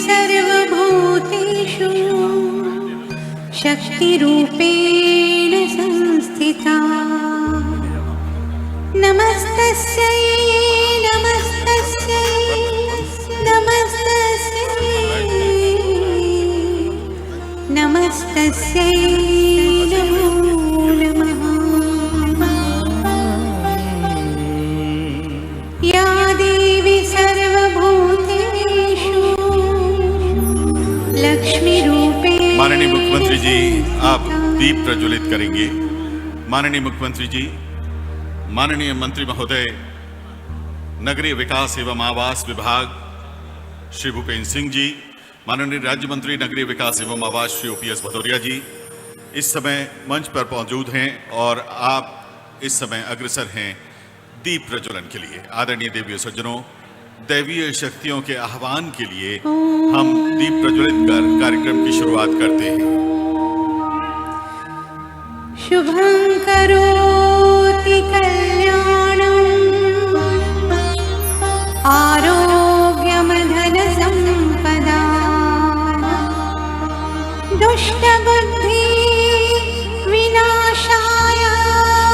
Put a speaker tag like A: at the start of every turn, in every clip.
A: सर्वभूतेषु शक्तिरूपेण संस्थिता। नमस्तस्यै नमस्तस्यै नमस्तस्यै नमस्तस्यै नमो नमः। या देवी सर्वभूतेषु लक्ष्मीरूपेण।
B: माननीय मुख्यमंत्री जी आप दीप प्रज्वलित करेंगे। माननीय मुख्यमंत्री जी, माननीय मंत्री महोदय, नगरीय विकास एवं आवास विभाग श्री भूपेन्द्र सिंह जी, माननीय राज्य मंत्री नगरीय विकास एवं आवास श्री OPS भदौरिया जी इस समय मंच पर मौजूद हैं और आप इस समय अग्रसर हैं दीप प्रज्वलन के लिए। आदरणीय देवीय सज्जनों, दैवीय शक्तियों के आह्वान के लिए हम दीप प्रज्वलित कर कार्यक्रम की शुरुआत करते हैं।
A: शुभं करोति कल्याणं आरोग्यं धनसम्पदा दुष्टबुद्धि विनाशाय।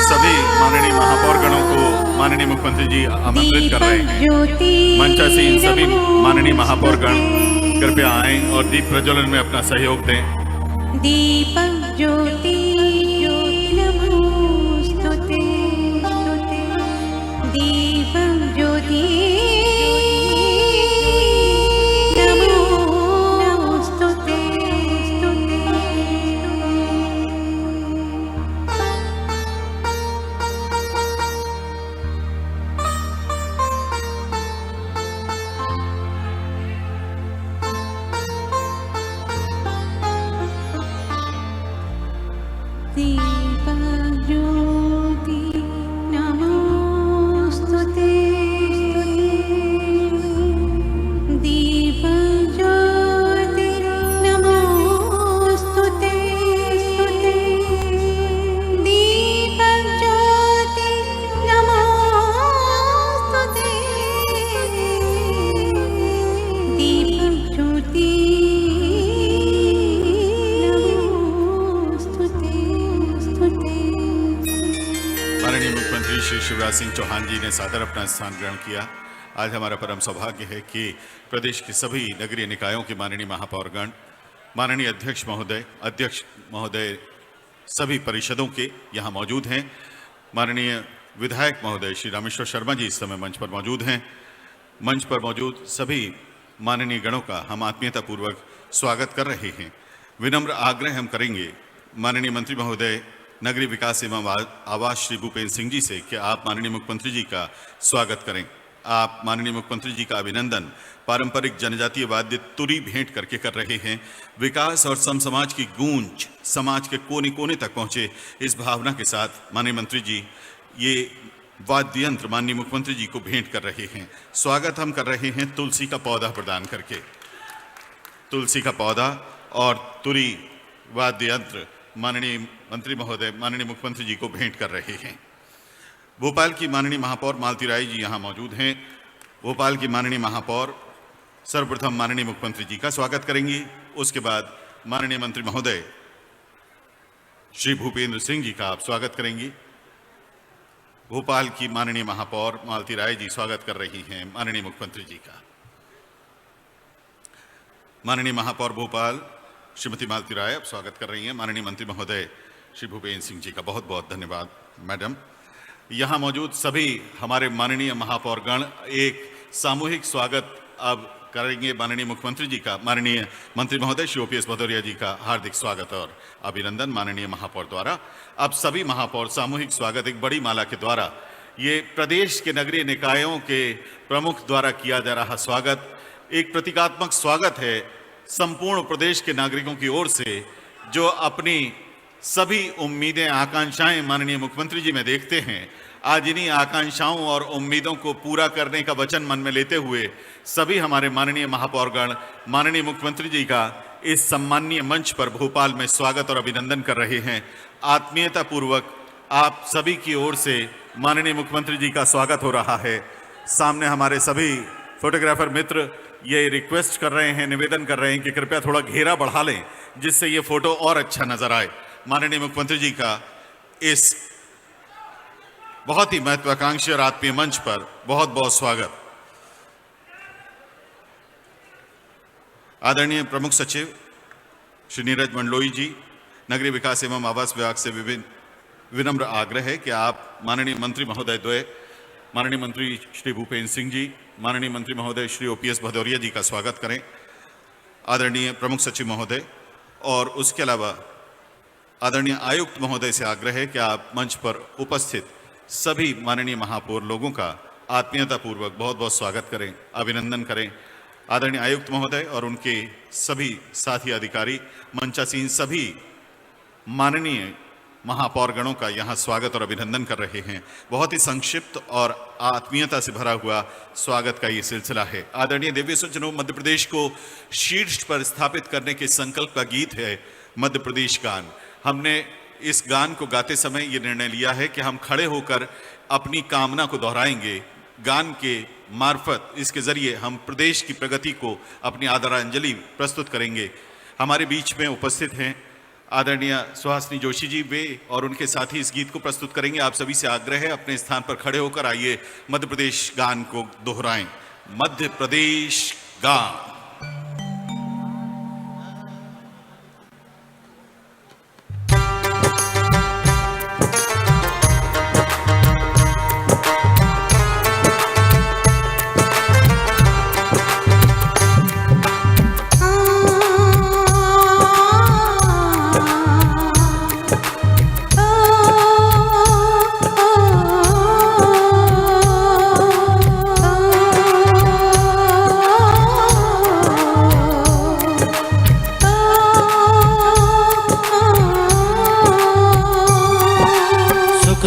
B: सभी माननीय महापौरगणों को माननीय मुख्यमंत्री जी आमंत्रित कर रहे हैं। मंचासीन सभी माननीय महापौरगण कृपया आएं और दीप प्रज्वलन में अपना सहयोग दें।
A: दीपं ज्योति नमोस्तुते, दीपं ज्योति नमोस्तुते। दीपज्योति नमोस्तुते, दीपज्योति नमोस्तुते, दीपज्योति नमोस्तुते, दीपज्योति
B: माननीय मुख्यमंत्री श्री शिवराज सिंह चौहान जी ने सादर अपना स्थान ग्रहण किया। आज हमारा परम सौभाग्य है कि प्रदेश के सभी नगरीय निकायों के माननीय महापौरगण, माननीय अध्यक्ष महोदय सभी परिषदों के यहाँ मौजूद हैं। माननीय विधायक महोदय श्री रामेश्वर शर्मा जी इस समय मंच पर मौजूद हैं। मंच पर मौजूद सभी माननीय गणों का हम आत्मीयतापूर्वक स्वागत कर रहे हैं। विनम्र आग्रह हम करेंगे माननीय मंत्री महोदय नगरीय विकास एवं आवास श्री भूपेन्द्र सिंह जी से कि आप माननीय मुख्यमंत्री जी का स्वागत करें। आप माननीय मुख्यमंत्री जी का अभिनंदन पारंपरिक जनजातीय वाद्य तुरी भेंट करके कर रहे हैं। विकास और समसमाज की गूंज समाज के कोने कोने तक पहुंचे, इस भावना के साथ माननीय मंत्री जी ये वाद्य यंत्र माननीय मुख्यमंत्री जी को भेंट कर रहे हैं। स्वागत हम कर रहे हैं तुलसी का पौधा प्रदान करके। तुलसी का पौधा और तुरी वाद्य यंत्र माननीय मंत्री महोदय माननीय मुख्यमंत्री जी को भेंट कर रहे हैं। भोपाल की माननीय महापौर मालती राय जी यहाँ मौजूद हैं। भोपाल की माननीय महापौर सर्वप्रथम माननीय मुख्यमंत्री जी का स्वागत करेंगी। उसके बाद माननीय मंत्री महोदय श्री भूपेन्द्र सिंह जी का आप स्वागत करेंगी। भोपाल की माननीय महापौर मालती राय जी स्वागत कर रही हैं माननीय मुख्यमंत्री जी का। माननीय महापौर भोपाल श्रीमती मालती राय आप स्वागत कर रही हैं। माननीय मंत्री महोदय श्री भूपेन्द्र सिंह जी का बहुत बहुत धन्यवाद मैडम। यहाँ मौजूद सभी हमारे माननीय महापौरगण एक सामूहिक स्वागत अब करेंगे माननीय मुख्यमंत्री जी का। माननीय मंत्री महोदय श्री OPS भदौरिया जी का हार्दिक स्वागत और अभिनंदन माननीय महापौर द्वारा। अब सभी महापौर सामूहिक स्वागत एक बड़ी माला के द्वारा, ये प्रदेश के नगरीय निकायों के प्रमुख द्वारा किया जा रहा स्वागत एक प्रतीकात्मक स्वागत है संपूर्ण प्रदेश के नागरिकों की ओर से, जो अपनी सभी उम्मीदें आकांक्षाएं माननीय मुख्यमंत्री जी में देखते हैं। आज इन्हीं आकांक्षाओं और उम्मीदों को पूरा करने का वचन मन में लेते हुए सभी हमारे माननीय महापौरगण माननीय मुख्यमंत्री जी का इस सम्माननीय मंच पर भोपाल में स्वागत और अभिनंदन कर रहे हैं। आत्मीयता पूर्वक आप सभी की ओर से माननीय मुख्यमंत्री जी का स्वागत हो रहा है। सामने हमारे सभी फोटोग्राफर मित्र ये रिक्वेस्ट कर रहे हैं, निवेदन कर रहे हैं कि कृपया थोड़ा घेरा बढ़ा लें जिससे ये फोटो और अच्छा नजर आए। माननीय मुख्यमंत्री जी का इस बहुत ही महत्वाकांक्षी और आत्मीय मंच पर बहुत बहुत स्वागत। आदरणीय प्रमुख सचिव श्री नीरज मंडलोई जी, नगरीय विकास एवं आवास विभाग से विनम्र आग्रह है कि आप माननीय मंत्री महोदय द्वय, माननीय मंत्री श्री भूपेन्द्र सिंह जी, माननीय मंत्री महोदय श्री OPS भदौरिया जी का स्वागत करें। आदरणीय प्रमुख सचिव महोदय और उसके अलावा आदरणीय आयुक्त महोदय से आग्रह है कि आप मंच पर उपस्थित सभी माननीय महापौर लोगों का आत्मीयतापूर्वक बहुत बहुत स्वागत करें, अभिनंदन करें। आदरणीय आयुक्त महोदय और उनके सभी साथी अधिकारी, मंचासीन सभी माननीय महापौरगणों का यहाँ स्वागत और अभिनंदन कर रहे हैं। बहुत ही संक्षिप्त और आत्मीयता से भरा हुआ स्वागत का ये सिलसिला है। आदरणीय देवी सज्जनों, मध्य प्रदेश को शीर्ष पर स्थापित करने के संकल्प का गीत है मध्य प्रदेश गान। हमने इस गान को गाते समय ये निर्णय लिया है कि हम खड़े होकर अपनी कामना को दोहराएंगे। गान के मार्फत इसके जरिए हम प्रदेश की प्रगति को अपनी आदरांजलि प्रस्तुत करेंगे। हमारे बीच में उपस्थित हैं आदरणीय सुहासिनी जोशी जी, वे और उनके साथी इस गीत को प्रस्तुत करेंगे। आप सभी से आग्रह है अपने स्थान पर खड़े होकर आइए मध्य प्रदेश गान को दोहराएं। मध्य प्रदेश गान।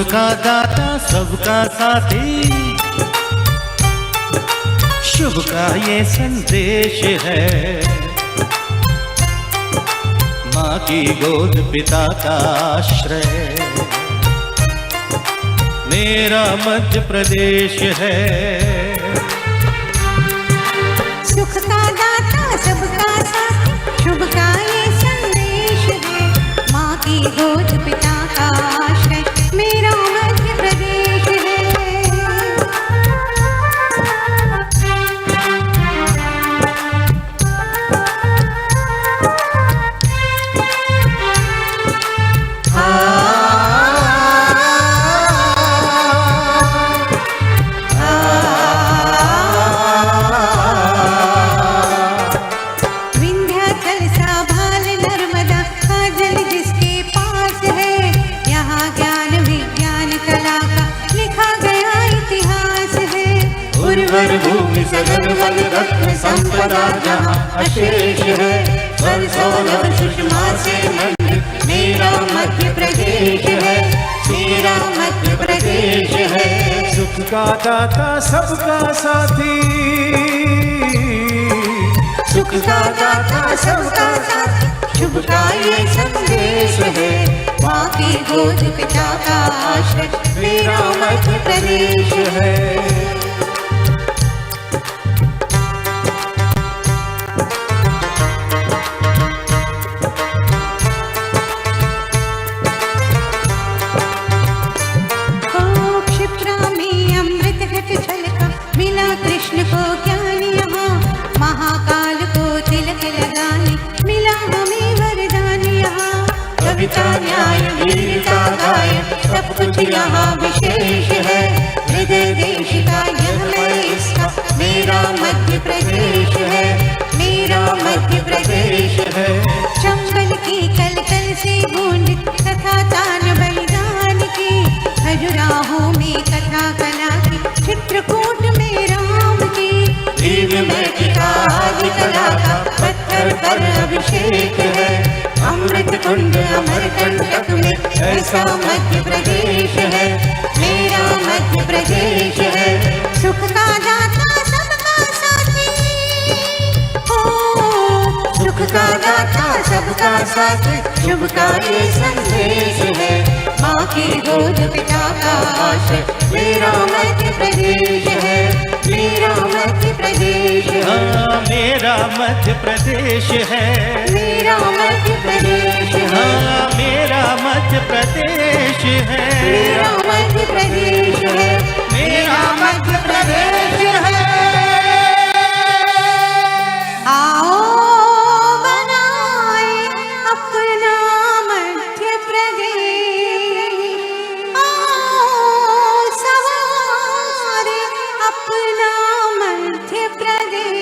C: का दाता सबका साथी, शुभ का ये संदेश है। माँ की गोद पिता का आश्रय, मेरा मध्य प्रदेश है।
A: सुख का दाता सबका साथी, शुभ का ये संदेश है। माँ की गोद पिता का आश्रय, मेरा मध्य प्रदेश है। विंध्याचल सा भाल नर्मदा का जल जिसके पास है, यहाँ ज्ञान विज्ञान कला का लिखा गया इतिहास है।
C: उर्वर भूमि सघन वन रत्न संपदा जहाँ अशेष है। वर्षों सुषमा से मंडित मेरा मध्य प्रदेश है, मेरा मध्य प्रदेश है। सुख का दाता सबका साथी,
A: सुख का दाता सबका साथी, शुभ का ये संदेश है। माँ की गोद पिता का आश्रय, मेरा मध्य प्रदेश है। क्षिप्रा में अमृत घट छलका, मिला कृष्ण को ज्ञान यहाँ। महाकाल को तिलक लगाने, मिला हमें वरदान यहाँ। कविता न्याय वीरता गाय, सब कुछ यहाँ विशेष है। हृदय देश का यह मैं इसका, मेरा मध्य प्रदेश है, मेरा मध्य प्रदेश है। चंबल की कलकल से बूंद कथा तान बलिदान की, खजुराहों में कथा कला की, चित्रकूट में राम की।
C: दिव्य मैथिका आदि कला का पत्थर पर अभिषेक है। अमृत कुंड अमरकंटक में ऐसा मध्य प्रदेश है,
A: मेरा मध्य प्रदेश है। सुख का दाता सबका साथी, हो सुख का दाता दाता सबका साथ शुभ का ये संदेश है। माँ की गोद पिता का आश्रय मेरा मध्य प्रदेश है, मेरा मध्य प्रदेश है,
C: हाँ मेरा मध्य प्रदेश है,
A: मेरा मध्य प्रदेश है,
C: हाँ मेरा मध्य प्रदेश है,
A: मेरा मध्य प्रदेश है,
C: मेरा मध्य प्रदेश है।
A: आओ बनाए अपना मध्य प्रदेश, आओ सवारे अपना मध्य प्रदेश।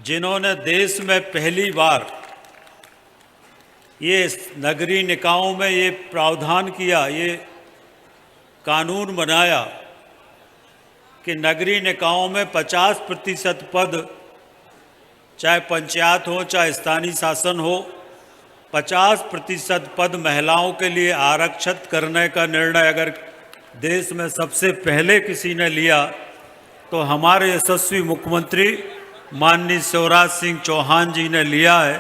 D: जिन्होंने देश में पहली बार ये नगरीय निकायों में ये प्रावधान किया, ये कानून बनाया कि नगरीय निकायों में 50% पद, चाहे पंचायत हो चाहे स्थानीय शासन हो, 50% पद महिलाओं के लिए आरक्षित करने का निर्णय अगर देश में सबसे पहले किसी ने लिया तो हमारे यशस्वी मुख्यमंत्री माननीय शिवराज सिंह चौहान जी ने लिया है।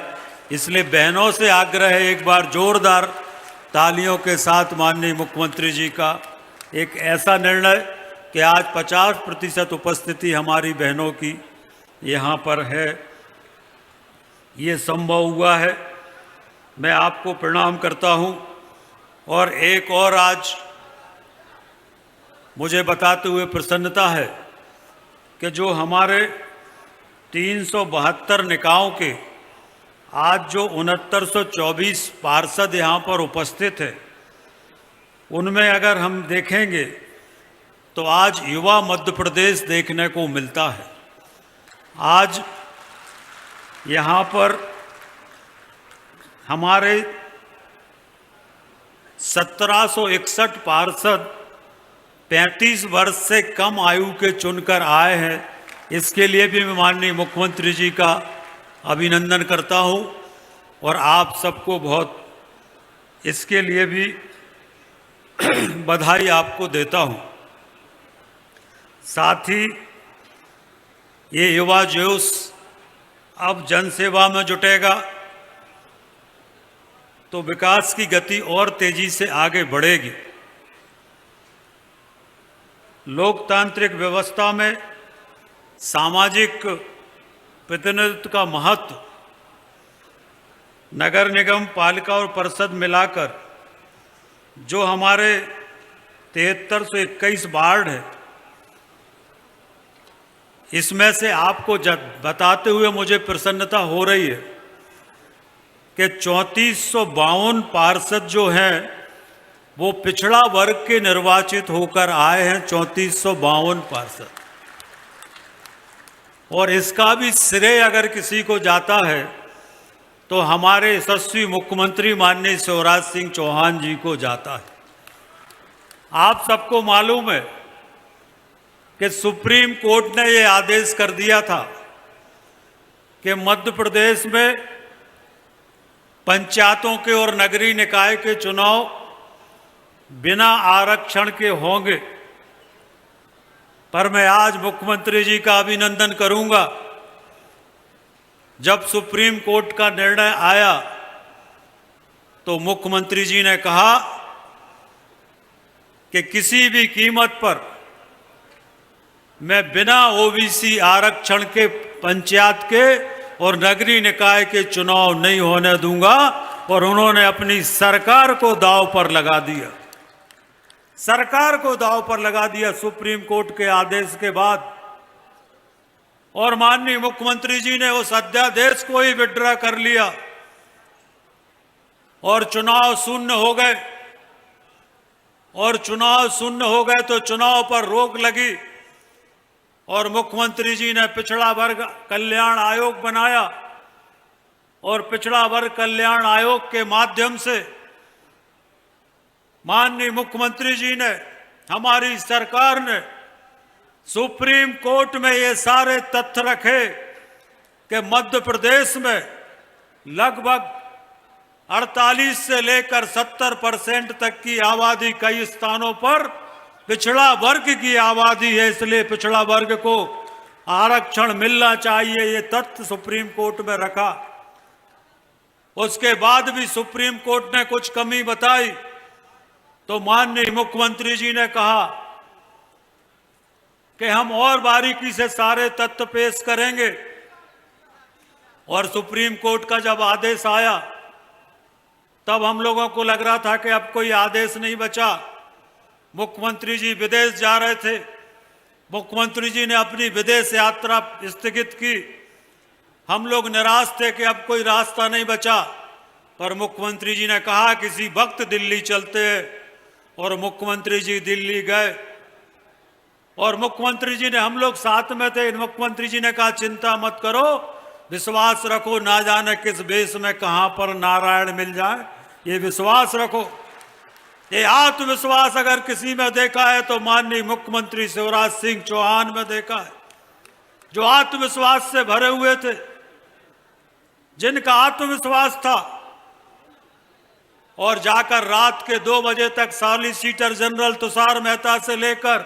D: इसलिए बहनों से आग्रह है, एक बार जोरदार तालियों के साथ माननीय मुख्यमंत्री जी का एक ऐसा निर्णय कि आज 50% उपस्थिति हमारी बहनों की यहाँ पर है, ये संभव हुआ है। मैं आपको प्रणाम करता हूँ। और एक और आज मुझे बताते हुए प्रसन्नता है कि जो हमारे 372 निकायों के आज जो 6924 पार्षद यहाँ पर उपस्थित है, उनमें अगर हम देखेंगे तो आज युवा मध्य प्रदेश देखने को मिलता है। आज यहाँ पर हमारे 1761 पार्षद 35 वर्ष से कम आयु के चुनकर आए हैं। इसके लिए भी मैं माननीय मुख्यमंत्री जी का अभिनंदन करता हूं और आप सबको बहुत इसके लिए भी बधाई आपको देता हूं। साथ ही ये युवा जोश अब जनसेवा में जुटेगा तो विकास की गति और तेजी से आगे बढ़ेगी। लोकतांत्रिक व्यवस्था में सामाजिक प्रतिनिधित्व का महत्व नगर निगम पालिका और परिषद मिलाकर जो हमारे 7321 वार्ड है, इसमें से आपको बताते हुए मुझे प्रसन्नता हो रही है कि 3452 पार्षद जो हैं वो पिछड़ा वर्ग के निर्वाचित होकर आए हैं, 3452 पार्षद। और इसका भी श्रेय अगर किसी को जाता है तो हमारे यशस्वी मुख्यमंत्री माननीय शिवराज सिंह चौहान जी को जाता है। आप सबको मालूम है कि सुप्रीम कोर्ट ने ये आदेश कर दिया था कि मध्य प्रदेश में पंचायतों के और नगरीय निकाय के चुनाव बिना आरक्षण के होंगे। पर मैं आज मुख्यमंत्री जी का अभिनंदन करूंगा। जब सुप्रीम कोर्ट का निर्णय आया तो मुख्यमंत्री जी ने कहा कि किसी भी कीमत पर मैं बिना ओबीसी आरक्षण के पंचायत के और नगरीय निकाय के चुनाव नहीं होने दूंगा। और उन्होंने अपनी सरकार को दांव पर लगा दिया, सरकार को दांव पर लगा दिया सुप्रीम कोर्ट के आदेश के बाद। और माननीय मुख्यमंत्री जी ने उस अध्यादेश को ही विड्रॉ कर लिया और चुनाव शून्य हो गए। और चुनाव शून्य हो गए तो चुनाव पर रोक लगी और मुख्यमंत्री जी ने पिछड़ा वर्ग कल्याण आयोग बनाया। और पिछड़ा वर्ग कल्याण आयोग के माध्यम से माननीय मुख्यमंत्री जी ने, हमारी सरकार ने सुप्रीम कोर्ट में ये सारे तथ्य रखे कि मध्य प्रदेश में लगभग 48 से लेकर 70% तक की आबादी कई स्थानों पर पिछड़ा वर्ग की आबादी है, इसलिए पिछड़ा वर्ग को आरक्षण मिलना चाहिए, ये तथ्य सुप्रीम कोर्ट में रखा। उसके बाद भी सुप्रीम कोर्ट ने कुछ कमी बताई तो माननीय मुख्यमंत्री जी ने कहा कि हम और बारीकी से सारे तथ्य पेश करेंगे। और सुप्रीम कोर्ट का जब आदेश आया तब हम लोगों को लग रहा था कि अब कोई आदेश नहीं बचा। मुख्यमंत्री जी विदेश जा रहे थे, मुख्यमंत्री जी ने अपनी विदेश यात्रा स्थगित की। हम लोग निराश थे कि अब कोई रास्ता नहीं बचा, पर मुख्यमंत्री जी ने कहा किसी वक्त दिल्ली चलते हैं, और मुख्यमंत्री जी दिल्ली गए। और मुख्यमंत्री जी ने, हम लोग साथ में थे, मुख्यमंत्री जी ने कहा चिंता मत करो, विश्वास रखो, ना जाने किस बेस में कहां पर नारायण मिल जाए, ये विश्वास रखो। ये आत्मविश्वास अगर किसी में देखा है तो माननीय मुख्यमंत्री शिवराज सिंह चौहान में देखा है, जो आत्मविश्वास से भरे हुए थे, जिनका आत्मविश्वास था। और जाकर रात के 2 बजे तक सॉलिसिटर जनरल तुषार मेहता से लेकर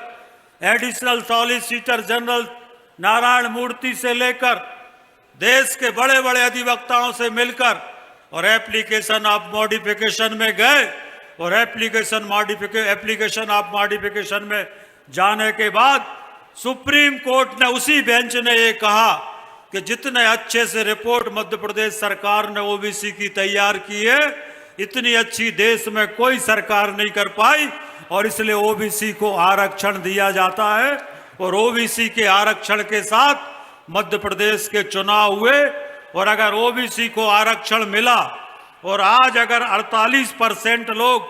D: एडिशनल सॉलिसिटर जनरल नारायण मूर्ति से लेकर देश के बड़े बड़े अधिवक्ताओं से मिलकर और एप्लीकेशन ऑफ मॉडिफिकेशन में गए। और एप्लीकेशन ऑफ मॉडिफिकेशन में जाने के बाद सुप्रीम कोर्ट ने, उसी बेंच ने ये कहा कि जितने अच्छे से रिपोर्ट मध्य प्रदेश सरकार ने ओबीसी की तैयार की है, इतनी अच्छी देश में कोई सरकार नहीं कर पाई, और इसलिए ओबीसी को आरक्षण दिया जाता है। और ओबीसी के आरक्षण के साथ मध्य प्रदेश के चुनाव हुए, और अगर ओबीसी को आरक्षण मिला और आज अगर 48% लोग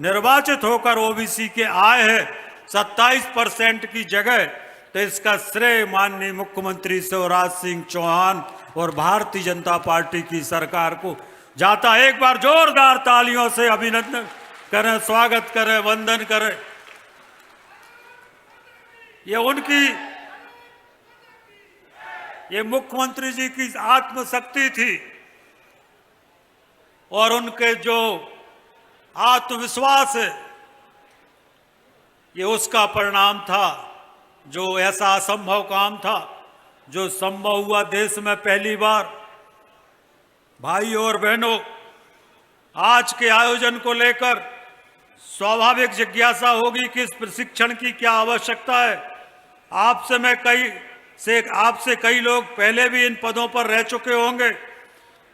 D: निर्वाचित होकर ओबीसी के आए हैं 27% की जगह, तो इसका श्रेय माननीय मुख्यमंत्री शिवराज सिंह चौहान और भारतीय जनता पार्टी की सरकार को जाता है। एक बार जोरदार तालियों से अभिनंदन करें, स्वागत करें, वंदन करें। ये मुख्यमंत्री जी की आत्मशक्ति थी और उनके जो आत्मविश्वास है, ये उसका परिणाम था। जो ऐसा असंभव काम था जो संभव हुआ देश में पहली बार। भाई और बहनों, आज के आयोजन को लेकर स्वाभाविक जिज्ञासा होगी कि इस प्रशिक्षण की क्या आवश्यकता है। आपसे कई लोग पहले भी इन पदों पर रह चुके होंगे।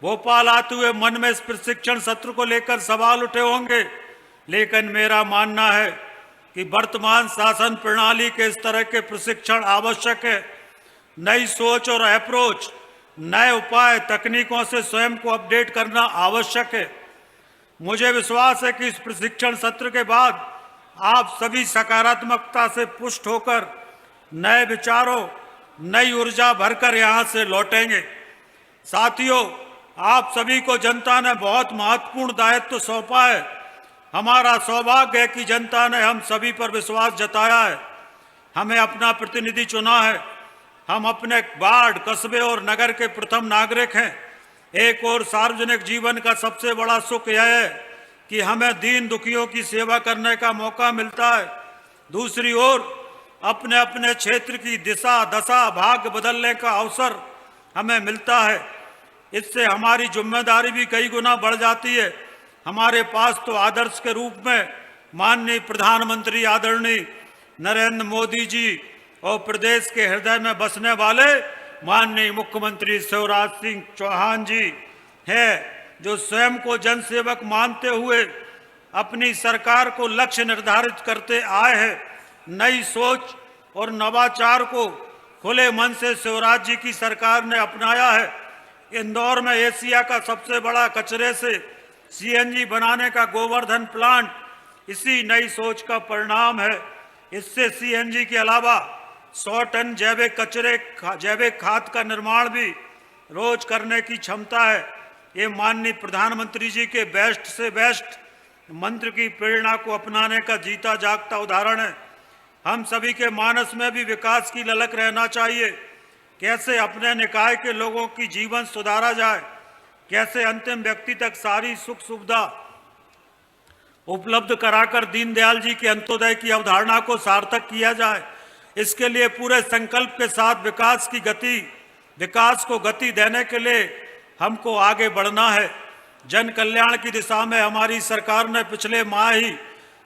D: भोपाल आते हुए मन में इस प्रशिक्षण सत्र को लेकर सवाल उठे होंगे, लेकिन मेरा मानना है कि वर्तमान शासन प्रणाली के इस तरह के प्रशिक्षण आवश्यक है। नई सोच और अप्रोच, नए उपाय, तकनीकों से स्वयं को अपडेट करना आवश्यक है। मुझे विश्वास है कि इस प्रशिक्षण सत्र के बाद आप सभी सकारात्मकता से पुष्ट होकर नए विचारों, नई ऊर्जा भरकर यहाँ से लौटेंगे। साथियों, आप सभी को जनता ने बहुत महत्वपूर्ण दायित्व सौंपा है। हमारा सौभाग्य है कि जनता ने हम सभी पर विश्वास जताया है, हमें अपना प्रतिनिधि चुना है। हम अपने वार्ड, कस्बे और नगर के प्रथम नागरिक हैं। एक और सार्वजनिक जीवन का सबसे बड़ा सुख यह है कि हमें दीन दुखियों की सेवा करने का मौका मिलता है। दूसरी ओर अपने अपने क्षेत्र की दिशा, दशा, भाग्य बदलने का अवसर हमें मिलता है। इससे हमारी जिम्मेदारी भी कई गुना बढ़ जाती है। हमारे पास तो आदर्श के रूप में माननीय प्रधानमंत्री आदरणीय नरेंद्र मोदी जी और प्रदेश के हृदय में बसने वाले माननीय मुख्यमंत्री शिवराज सिंह चौहान जी हैं, जो स्वयं को जनसेवक मानते हुए अपनी सरकार को लक्ष्य निर्धारित करते आए हैं। नई सोच और नवाचार को खुले मन से शिवराज जी की सरकार ने अपनाया है। इंदौर में एशिया का सबसे बड़ा कचरे से सीएनजी बनाने का गोवर्धन प्लांट इसी नई सोच का परिणाम है। इससे सीएनजी के अलावा 100 टन जैविक खाद का निर्माण भी रोज करने की क्षमता है। ये माननीय प्रधानमंत्री जी के बेस्ट से बेस्ट मंत्र की प्रेरणा को अपनाने का जीता जागता उदाहरण है। हम सभी के मानस में भी विकास की ललक रहना चाहिए। कैसे अपने निकाय के लोगों की जीवन सुधारा जाए, कैसे अंतिम व्यक्ति तक सारी सुख सुविधा उपलब्ध कराकर दीनदयाल जी के अंत्योदय की अवधारणा को सार्थक किया जाए, इसके लिए पूरे संकल्प के साथ विकास को गति देने के लिए हमको आगे बढ़ना है। जन कल्याण की दिशा में हमारी सरकार ने पिछले माह ही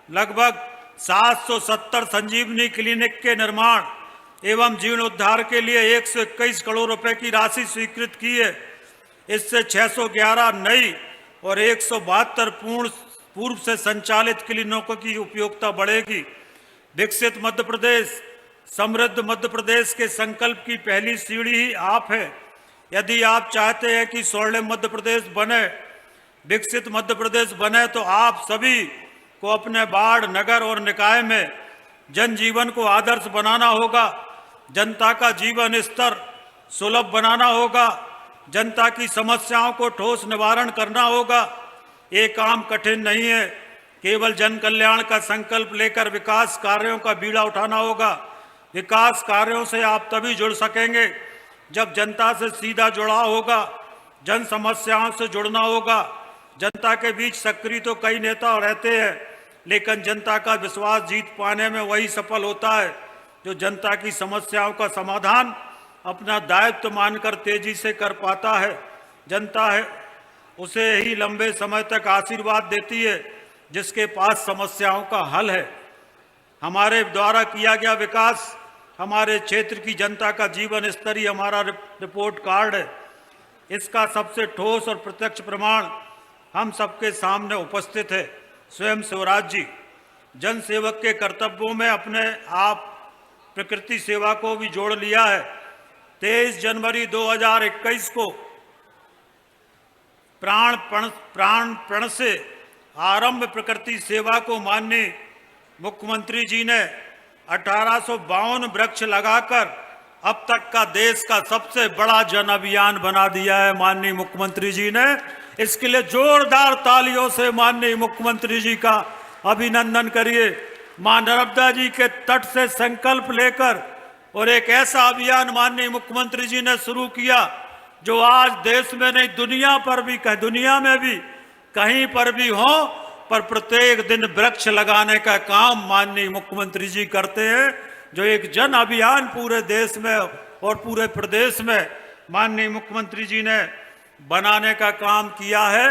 D: लगभग 770 संजीवनी क्लिनिक के निर्माण एवं जीर्णोद्धार के लिए 121 करोड़ रुपए की राशि स्वीकृत की है। इससे 611 नई और 172 पूर्व से संचालित क्लिनिकों की उपयोगिता बढ़ेगी। विकसित मध्य प्रदेश, समृद्ध मध्य प्रदेश के संकल्प की पहली सीढ़ी ही आप है। यदि आप चाहते हैं कि स्वर्णिम मध्य प्रदेश बने, विकसित मध्य प्रदेश बने, तो आप सभी को अपने वार्ड, नगर और निकाय में जनजीवन को आदर्श बनाना होगा। जनता का जीवन स्तर सुलभ बनाना होगा। जनता की समस्याओं को ठोस निवारण करना होगा। ये काम कठिन नहीं है। केवल जन कल्याण का संकल्प लेकर विकास कार्यों का बीड़ा उठाना होगा। विकास कार्यों से आप तभी जुड़ सकेंगे जब जनता से सीधा जुड़ाव होगा, जन समस्याओं से जुड़ना होगा। जनता के बीच सक्रिय तो कई नेता रहते हैं, लेकिन जनता का विश्वास जीत पाने में वही सफल होता है जो जनता की समस्याओं का समाधान अपना दायित्व मानकर तेजी से कर पाता है। जनता है उसे ही लंबे समय तक आशीर्वाद देती है जिसके पास समस्याओं का हल है। हमारे द्वारा किया गया विकास हमारे क्षेत्र की जनता का जीवन स्तर ही हमारा रिपोर्ट कार्ड है। इसका सबसे ठोस और प्रत्यक्ष प्रमाण हम सबके सामने उपस्थित है। स्वयं शिवराज जी जन सेवक के कर्तव्यों में अपने आप प्रकृति सेवा को भी जोड़ लिया है। 23 जनवरी 2021 को प्राणपण से आरंभ प्रकृति सेवा को माननीय मुख्यमंत्री जी ने 1852 वृक्ष लगाकर अब तक का देश का सबसे बड़ा जन अभियान बना दिया है माननीय मुख्यमंत्री जी ने। इसके लिए जोरदार तालियों से माननीय मुख्यमंत्री जी का अभिनंदन करिए। मां नर्मदा जी के तट से संकल्प लेकर और एक ऐसा अभियान माननीय मुख्यमंत्री जी ने शुरू किया जो आज देश में नहीं दुनिया में भी कहीं पर भी हो, पर प्रत्येक दिन वृक्ष लगाने का काम माननीय मुख्यमंत्री जी करते हैं, जो एक जन अभियान पूरे देश में और पूरे प्रदेश में माननीय मुख्यमंत्री जी ने बनाने का काम किया है।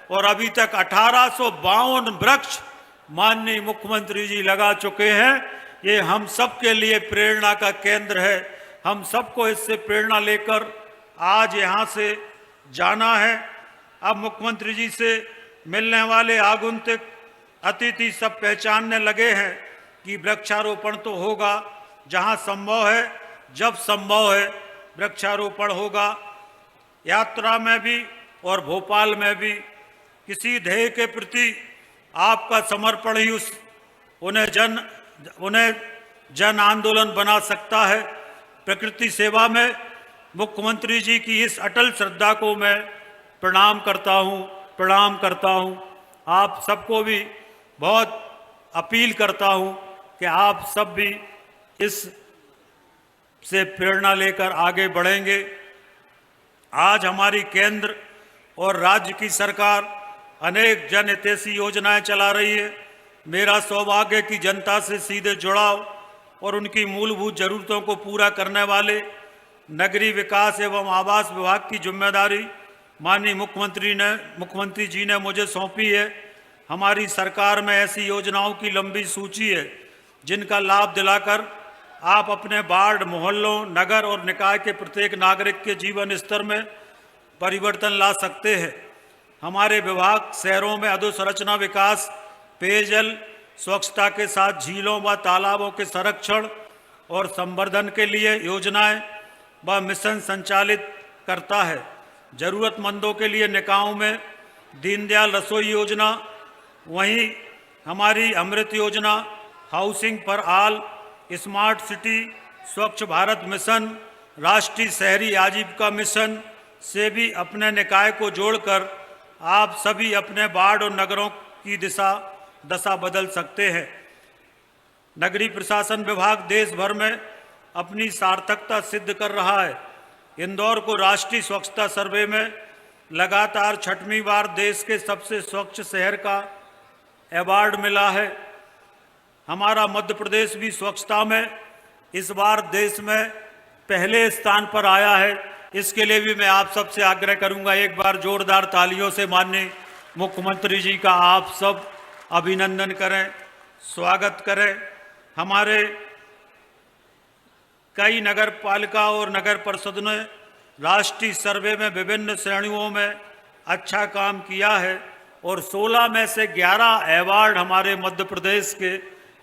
D: और अभी तक 1852 वृक्ष माननीय मुख्यमंत्री जी लगा चुके हैं। ये हम सब के लिए प्रेरणा का केंद्र है। हम सबको इससे प्रेरणा लेकर आज यहाँ से जाना है। अब मुख्यमंत्री जी से मिलने वाले आगंतुक अतिथि सब पहचानने लगे हैं कि वृक्षारोपण तो होगा, जहाँ संभव है, जब संभव है वृक्षारोपण होगा। यात्रा में भी और भोपाल में भी किसी ध्येय के प्रति आपका समर्पण ही उन्हें जन आंदोलन बना सकता है। प्रकृति सेवा में मुख्यमंत्री जी की इस अटल श्रद्धा को मैं प्रणाम करता हूँ। आप सबको भी बहुत अपील करता हूँ कि आप सब भी इस से प्रेरणा लेकर आगे बढ़ेंगे। आज हमारी केंद्र और राज्य की सरकार अनेक जन हितैषी योजनाएं चला रही है। मेरा सौभाग्य कि जनता से सीधे जुड़ाव और उनकी मूलभूत ज़रूरतों को पूरा करने वाले नगरीय विकास एवं आवास विभाग की जिम्मेदारी माननीय मुख्यमंत्री जी ने मुझे सौंपी है। हमारी सरकार में ऐसी योजनाओं की लंबी सूची है जिनका लाभ दिलाकर आप अपने वार्ड, मोहल्लों, नगर और निकाय के प्रत्येक नागरिक के जीवन स्तर में परिवर्तन ला सकते हैं। हमारे विभाग शहरों में अधोसंरचना विकास, पेयजल, स्वच्छता के साथ झीलों व तालाबों के संरक्षण और संवर्धन के लिए योजनाएं व मिशन संचालित करता है। ज़रूरतमंदों के लिए निकायों में दीनदयाल रसोई योजना, वहीं हमारी अमृत योजना, housing for all, smart city, स्वच्छ भारत मिशन, राष्ट्रीय शहरी आजीविका मिशन से भी अपने निकाय को जोड़कर आप सभी अपने वार्ड और नगरों की दशा बदल सकते हैं। नगरीय प्रशासन विभाग देश भर में अपनी सार्थकता सिद्ध कर रहा है। इंदौर को राष्ट्रीय स्वच्छता सर्वे में लगातार छठवीं बार देश के सबसे स्वच्छ शहर का अवार्ड मिला है। हमारा मध्य प्रदेश भी स्वच्छता में इस बार देश में पहले स्थान पर आया है। इसके लिए भी मैं आप सबसे आग्रह करूंगा, एक बार जोरदार तालियों से माननीय मुख्यमंत्री जी का आप सब अभिनंदन करें, स्वागत करें। हमारे कई नगर पालिका और नगर परिषद ने राष्ट्रीय सर्वे में विभिन्न श्रेणियों में अच्छा काम किया है और 16 में से 11 अवार्ड हमारे मध्य प्रदेश के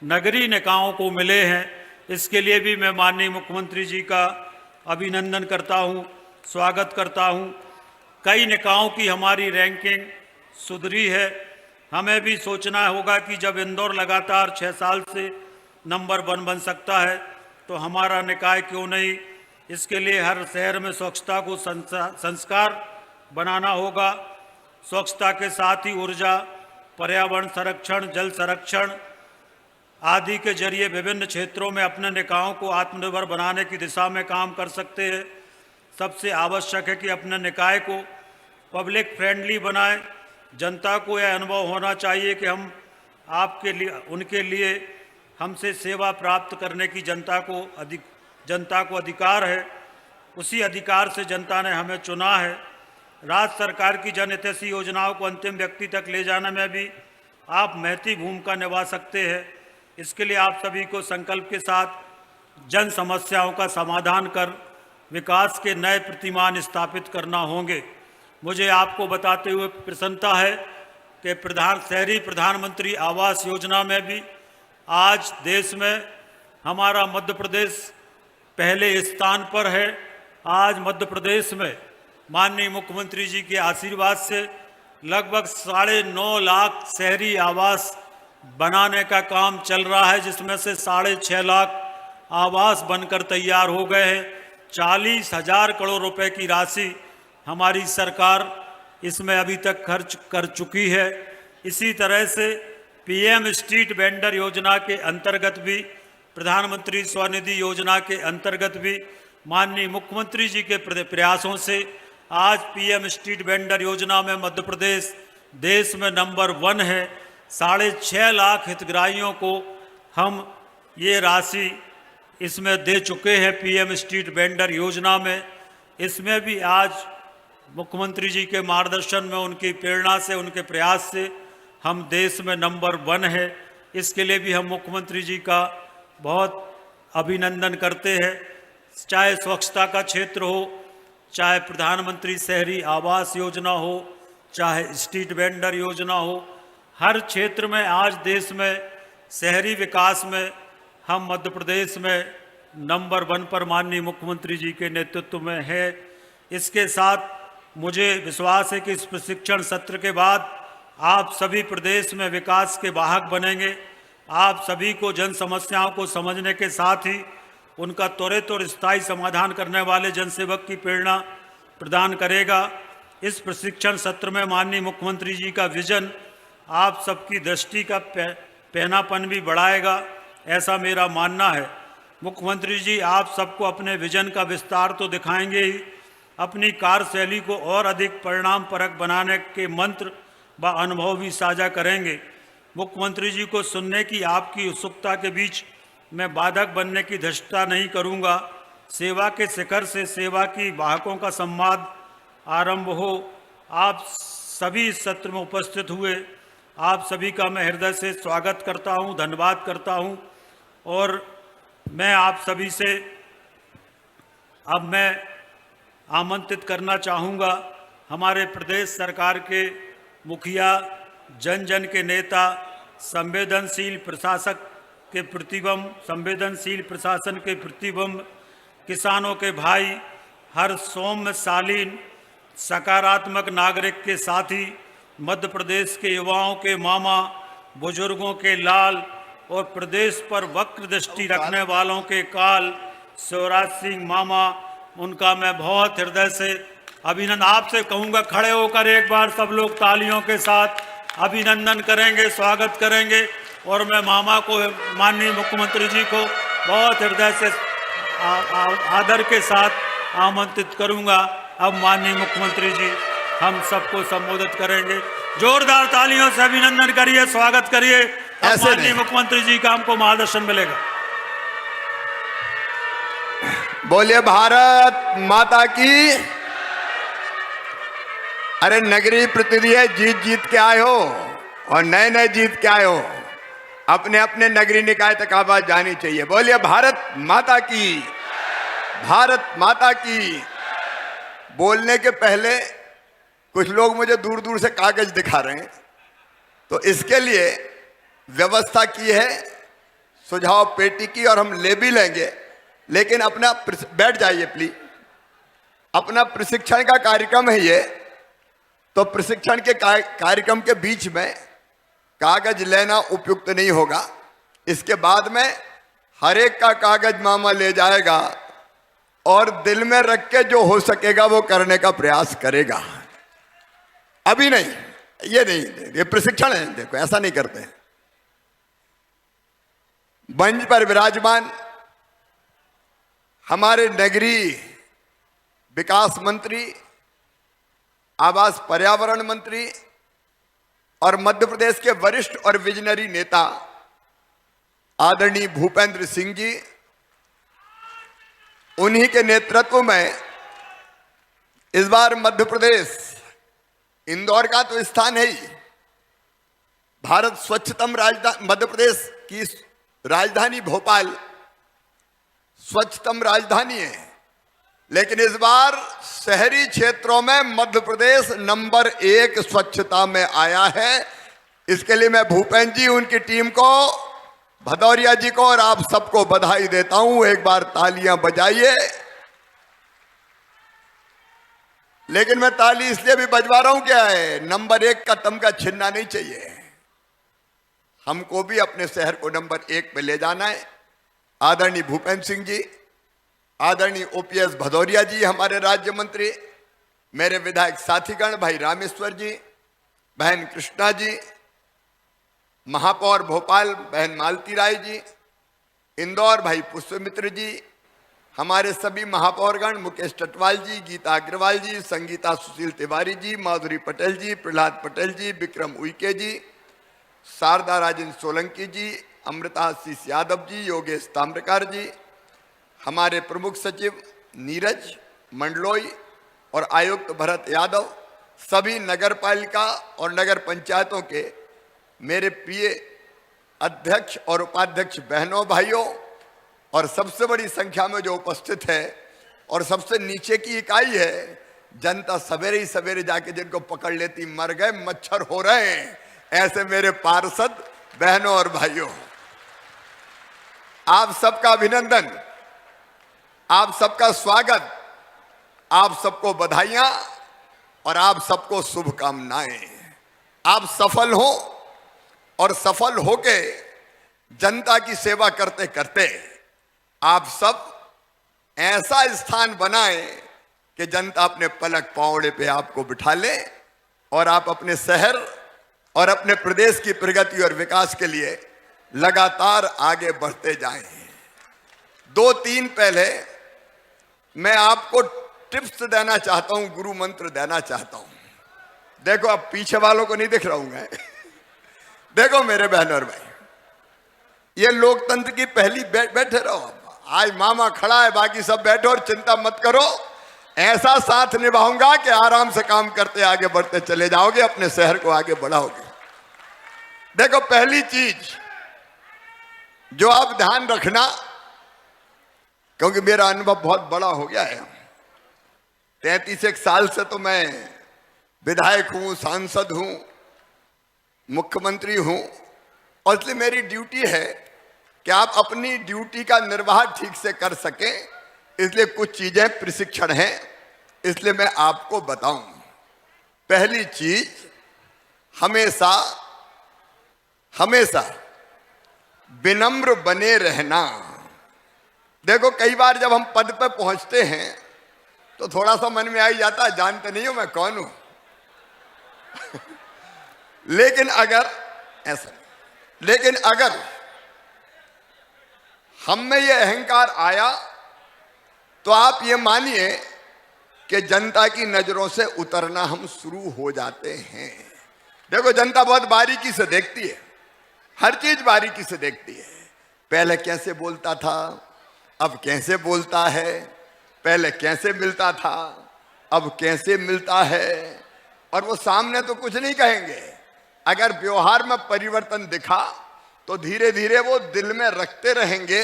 D: नगरीय निकायों को मिले हैं। इसके लिए भी मैं माननीय मुख्यमंत्री जी का अभिनंदन करता हूं, स्वागत करता हूं। कई निकायों की हमारी रैंकिंग सुधरी है। हमें भी सोचना होगा कि जब इंदौर लगातार 6 साल से नंबर 1 बन सकता है तो हमारा निकाय क्यों नहीं। इसके लिए हर शहर में स्वच्छता को संस्कार बनाना होगा। स्वच्छता के साथ ही ऊर्जा, पर्यावरण संरक्षण, जल संरक्षण आदि के जरिए विभिन्न क्षेत्रों में अपने निकायों को आत्मनिर्भर बनाने की दिशा में काम कर सकते हैं। सबसे आवश्यक है कि अपने निकाय को पब्लिक फ्रेंडली बनाएं। जनता को यह अनुभव होना चाहिए कि हम आपके लिए, उनके लिए हमसे सेवा प्राप्त करने की जनता को अधिकार है। उसी अधिकार से जनता ने हमें चुना है। राज्य सरकार की जनहितैषी योजनाओं को अंतिम व्यक्ति तक ले जाने में भी आप महती भूमिका निभा सकते हैं। इसके लिए आप सभी को संकल्प के साथ जन समस्याओं का समाधान कर विकास के नए प्रतिमान स्थापित करना होंगे। मुझे आपको बताते हुए प्रसन्नता है कि शहरी प्रधानमंत्री आवास योजना में भी आज देश में हमारा मध्य प्रदेश पहले स्थान पर है। आज मध्य प्रदेश में माननीय मुख्यमंत्री जी के आशीर्वाद से लगभग 9.5 लाख शहरी आवास बनाने का काम चल रहा है, जिसमें से 6.5 लाख आवास बनकर तैयार हो गए हैं। 40,000 करोड़ रुपए की राशि हमारी सरकार इसमें अभी तक खर्च कर चुकी है। इसी तरह से पीएम स्ट्रीट वेंडर योजना के अंतर्गत भी, प्रधानमंत्री स्वनिधि योजना के अंतर्गत भी माननीय मुख्यमंत्री जी के प्रयासों से आज पीएम स्ट्रीट वेंडर योजना में मध्य प्रदेश देश में नंबर 1 है। 6.5 लाख हितग्राहियों को हम ये राशि इसमें दे चुके हैं पीएम स्ट्रीट वेंडर योजना में। इसमें भी आज मुख्यमंत्री जी के मार्गदर्शन में, उनकी प्रेरणा से, उनके प्रयास से हम देश में नंबर 1 है। इसके लिए भी हम मुख्यमंत्री जी का बहुत अभिनंदन करते हैं। चाहे स्वच्छता का क्षेत्र हो, चाहे प्रधानमंत्री शहरी आवास योजना हो, चाहे स्ट्रीट वेंडर योजना हो, हर क्षेत्र में आज देश में शहरी विकास में हम मध्य प्रदेश में नंबर 1 पर माननीय मुख्यमंत्री जी के नेतृत्व में है। इसके साथ मुझे विश्वास है कि इस प्रशिक्षण सत्र के बाद आप सभी प्रदेश में विकास के वाहक बनेंगे। आप सभी को जन समस्याओं को समझने के साथ ही उनका त्वरित और स्थायी समाधान करने वाले जनसेवक की प्रेरणा प्रदान करेगा। इस प्रशिक्षण सत्र में माननीय मुख्यमंत्री जी का विजन आप सबकी दृष्टि का पहनापन भी बढ़ाएगा, ऐसा मेरा मानना है। मुख्यमंत्री जी आप सबको अपने विजन का विस्तार तो दिखाएंगे ही, अपनी कार्यशैली को और अधिक परिणामपरक बनाने के मंत्र व अनुभव भी साझा करेंगे। मुख्यमंत्री जी को सुनने की आपकी उत्सुकता के बीच मैं बाधक बनने की धृष्टता नहीं करूंगा। सेवा के शिखर से सेवा की वाहकों का संवाद आरंभ हो। आप सभी इस सत्र में उपस्थित हुए, आप सभी का मैं हृदय से स्वागत करता हूं, धन्यवाद करता हूं। और मैं आप सभी से अब मैं आमंत्रित करना चाहूँगा हमारे प्रदेश सरकार के मुखिया, जन जन के नेता, संवेदनशील प्रशासक के प्रतिबिंब, संवेदनशील प्रशासन के प्रतिबिंब, किसानों के भाई, हर सौम्य शालीन सकारात्मक नागरिक के साथी, मध्य प्रदेश के युवाओं के मामा, बुजुर्गों के लाल और प्रदेश पर वक्र दृष्टि रखने वालों के काल, शिवराज सिंह मामा, उनका मैं बहुत हृदय से अभिनंदन। आपसे कहूँगा खड़े होकर एक बार सब लोग तालियों के साथ अभिनंदन करेंगे, स्वागत करेंगे। और मैं मामा को, माननीय मुख्यमंत्री जी को बहुत हृदय से आदर के साथ आमंत्रित करूँगा। अब माननीय मुख्यमंत्री जी हम सबको संबोधित करेंगे। जोरदार तालियों से अभिनंदन करिए, स्वागत करिए।
E: ऐसे
D: माननीय मुख्यमंत्री जी का हमको मार्गदर्शन मिलेगा।
E: बोलिए भारत माता की। अरे नगरीय प्रतिनिधि है, जीत जीत के आए हो और नए नए जीत के आए हो, अपने अपने नगरीय निकाय तक आवाज जानी चाहिए। बोलिए भारत माता की, भारत माता की। बोलने के पहले कुछ लोग मुझे दूर दूर से कागज दिखा रहे हैं, तो इसके लिए व्यवस्था की है सुझाव पेटी की, और हम ले भी लेंगे, लेकिन अपना बैठ जाइए प्लीज। अपना प्रशिक्षण का कार्यक्रम है ये, तो प्रशिक्षण के कार्यक्रम के बीच में कागज लेना उपयुक्त नहीं होगा। इसके बाद में हर एक का कागज मामा ले जाएगा और दिल में रख के जो हो सकेगा वो करने का प्रयास करेगा। अभी नहीं, ये नहीं, ये प्रशिक्षण है, देखो ऐसा नहीं करते। मंच पर विराजमान हमारे नगरीय विकास मंत्री, आवास पर्यावरण मंत्री और मध्य प्रदेश के वरिष्ठ और विजनरी नेता आदरणीय भूपेंद्र सिंह जी, उन्हीं के नेतृत्व में इस बार मध्य प्रदेश, इंदौर का तो स्थान है ही, भारत स्वच्छतम राजधानी, मध्य प्रदेश की राजधानी भोपाल स्वच्छतम राजधानी है, लेकिन इस बार शहरी क्षेत्रों में मध्य प्रदेश नंबर 1 स्वच्छता में आया है। इसके लिए मैं भूपेंद्र जी, उनकी टीम को, भदौरिया जी को और आप सबको बधाई देता हूं। एक बार तालियां बजाइए। लेकिन मैं ताली इसलिए भी बजवा रहा हूं, क्या है, नंबर 1 का तमगा छीनना नहीं चाहिए। हमको भी अपने शहर को नंबर 1 पे ले जाना है। आदरणीय भूपेंद्र सिंह जी, आदरणीय ओपीएस भदौरिया जी हमारे राज्य मंत्री, मेरे विधायक साथीगण, भाई रामेश्वर जी, बहन कृष्णा जी, महापौर भोपाल बहन मालती राय जी, इंदौर भाई पुष्पमित्र जी, हमारे सभी महापौरगण मुकेश टटवाल जी, गीता अग्रवाल जी, संगीता सुशील तिवारी जी, माधुरी पटेल जी, प्रहलाद पटेल जी, विक्रम उइके जी, शारदा राजेंद्र सोलंकी जी, अमृता आशीष यादव जी, योगेश ताम्रकार जी, हमारे प्रमुख सचिव नीरज मंडलोई और आयुक्त भरत यादव, सभी नगर पालिका और नगर पंचायतों के मेरे प्रिय अध्यक्ष और उपाध्यक्ष बहनों भाइयों, और सबसे बड़ी संख्या में जो उपस्थित है और सबसे नीचे की इकाई है, जनता सवेरे ही सवेरे जाके जिनको पकड़ लेती, मर गए, मच्छर हो रहे हैं, ऐसे मेरे पार्षद बहनों और भाइयों, आप सबका अभिनंदन, आप सबका स्वागत, आप सबको बधाइयां और आप सबको शुभकामनाएं। आप सफल हो और सफल होके जनता की सेवा करते करते आप सब ऐसा स्थान बनाएं कि जनता अपने पलक पावड़े पे आपको बिठा ले और आप अपने शहर और अपने प्रदेश की प्रगति और विकास के लिए लगातार आगे बढ़ते जाएं। 2-3 पहले मैं आपको टिप्स देना चाहता हूं, गुरु मंत्र देना चाहता हूं। देखो, अब पीछे वालों को नहीं दिख रहा हूं मैं। देखो मेरे बहन और भाई, ये लोकतंत्र की पहली बैठे रहो। आज मामा खड़ा है, बाकी सब बैठो और चिंता मत करो। ऐसा साथ निभाऊंगा कि आराम से काम करते आगे बढ़ते चले जाओगे, अपने शहर को आगे बढ़ाओगे। देखो, पहली चीज जो आप ध्यान रखना, क्योंकि मेरा अनुभव बहुत बड़ा हो गया है, 33 साल से तो मैं विधायक हूं, सांसद हूं, मुख्यमंत्री हूं, और इसलिए मेरी ड्यूटी है कि आप अपनी ड्यूटी का निर्वाह ठीक से कर सकें। इसलिए कुछ चीजें प्रशिक्षण हैं, इसलिए मैं आपको बताऊं। पहली चीज, हमेशा हमेशा विनम्र बने रहना। देखो, कई बार जब हम पद पे पहुंचते हैं तो थोड़ा सा मन में आ ही जाता है, जानते नहीं हो मैं कौन हूं। लेकिन अगर हम में ये अहंकार आया तो आप ये मानिए कि जनता की नजरों से उतरना हम शुरू हो जाते हैं। देखो, जनता बहुत बारीकी से देखती है, हर चीज बारीकी से देखती है। पहले कैसे बोलता था, अब कैसे बोलता है, पहले कैसे मिलता था, अब कैसे मिलता है। और वो सामने तो कुछ नहीं कहेंगे, अगर व्यवहार में परिवर्तन दिखा तो धीरे धीरे वो दिल में रखते रहेंगे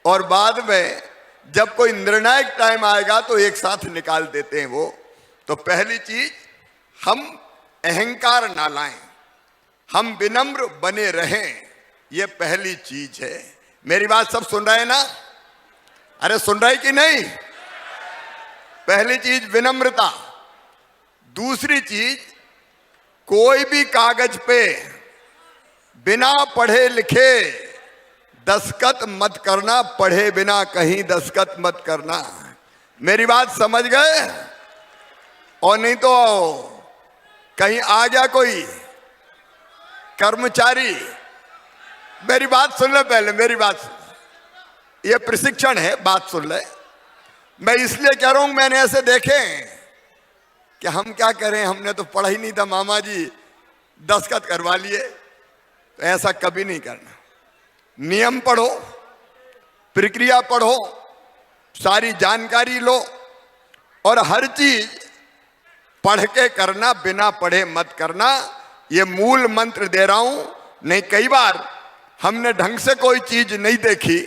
E: और बाद में जब कोई निर्णायक टाइम आएगा तो एक साथ निकाल देते हैं वो। तो पहली चीज, हम अहंकार ना लाएं, हम विनम्र बने रहें, ये पहली चीज है। मेरी बात सब सुन रहे हैं ना? अरे सुन रहे कि नहीं? पहली चीज विनम्रता। दूसरी चीज, कोई भी कागज पे बिना पढ़े लिखे दस्तखत मत करना, पढ़े बिना कहीं दस्तखत मत करना। मेरी बात समझ गए? और नहीं तो कहीं आ गया कोई कर्मचारी, मेरी बात सुन ले, पहले मेरी बात सुन, ये प्रशिक्षण है, बात सुन ले। मैं इसलिए कह रहा हूं, मैंने ऐसे देखे कि हम क्या करें, हमने तो पढ़ा ही नहीं था, मामा जी दस्तखत करवा लिए। तो ऐसा कभी नहीं करना। नियम पढ़ो, प्रक्रिया पढ़ो, सारी जानकारी लो और हर चीज पढ़ के करना, बिना पढ़े मत करना। ये मूल मंत्र दे रहा हूं। नहीं, कई बार हमने ढंग से कोई चीज नहीं देखी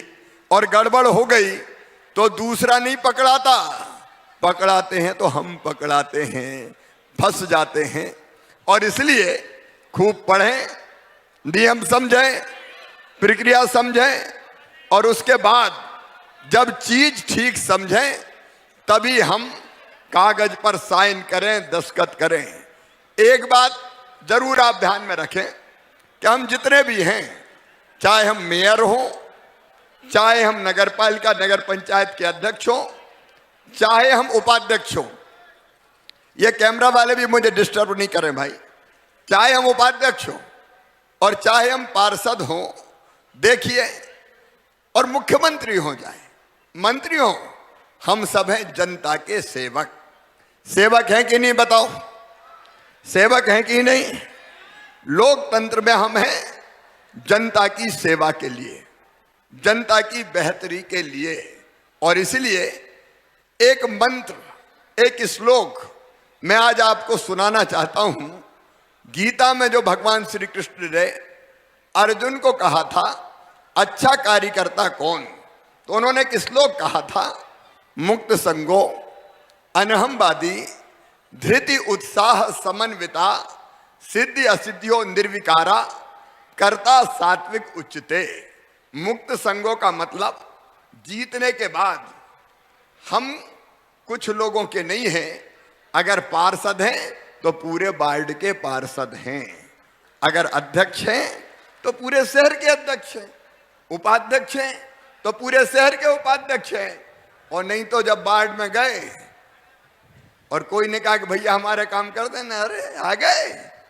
E: और गड़बड़ हो गई तो दूसरा नहीं पकड़ाता, पकड़ाते हैं तो हम पकड़ाते हैं, फंस जाते हैं। और इसलिए खूब पढ़ें, नियम समझें, प्रक्रिया समझें और उसके बाद जब चीज ठीक समझें तभी हम कागज पर साइन करें, दस्तखत करें। एक बात जरूर आप ध्यान में रखें कि हम जितने भी हैं, चाहे हम मेयर हों, चाहे हम नगर पालिका नगर पंचायत के अध्यक्ष हों, चाहे हम उपाध्यक्ष हों, ये कैमरा वाले भी मुझे डिस्टर्ब नहीं करें भाई, चाहे हम उपाध्यक्ष हों और चाहे हम पार्षद हों, देखिए, और मुख्यमंत्री हो जाए, मंत्री हो, हम सब हैं जनता के सेवक। सेवक हैं कि नहीं बताओ? सेवक हैं कि नहीं? लोकतंत्र में हम हैं जनता की सेवा के लिए, जनता की बेहतरी के लिए। और इसलिए एक मंत्र, एक श्लोक मैं आज आपको सुनाना चाहता हूं। गीता में जो भगवान श्री कृष्ण ने अर्जुन को कहा था, अच्छा कार्यकर्ता कौन, तो उन्होंने एक श्लोक कहा था, मुक्त संगो अनहमवादी धृति उत्साह समन्विता सिद्धि असिद्धियों निर्विकारा कर्ता सात्विक उच्चते। मुक्त संगों का मतलब जीतने के बाद हम कुछ लोगों के नहीं हैं, अगर पार्षद हैं तो पूरे वार्ड के पार्षद हैं, अगर अध्यक्ष हैं तो पूरे शहर के अध्यक्ष हैं, उपाध्यक्ष हैं तो पूरे शहर के उपाध्यक्ष हैं। और नहीं तो जब वार्ड में गए और कोई ने कहा कि भैया हमारे काम कर देना, अरे आ गए,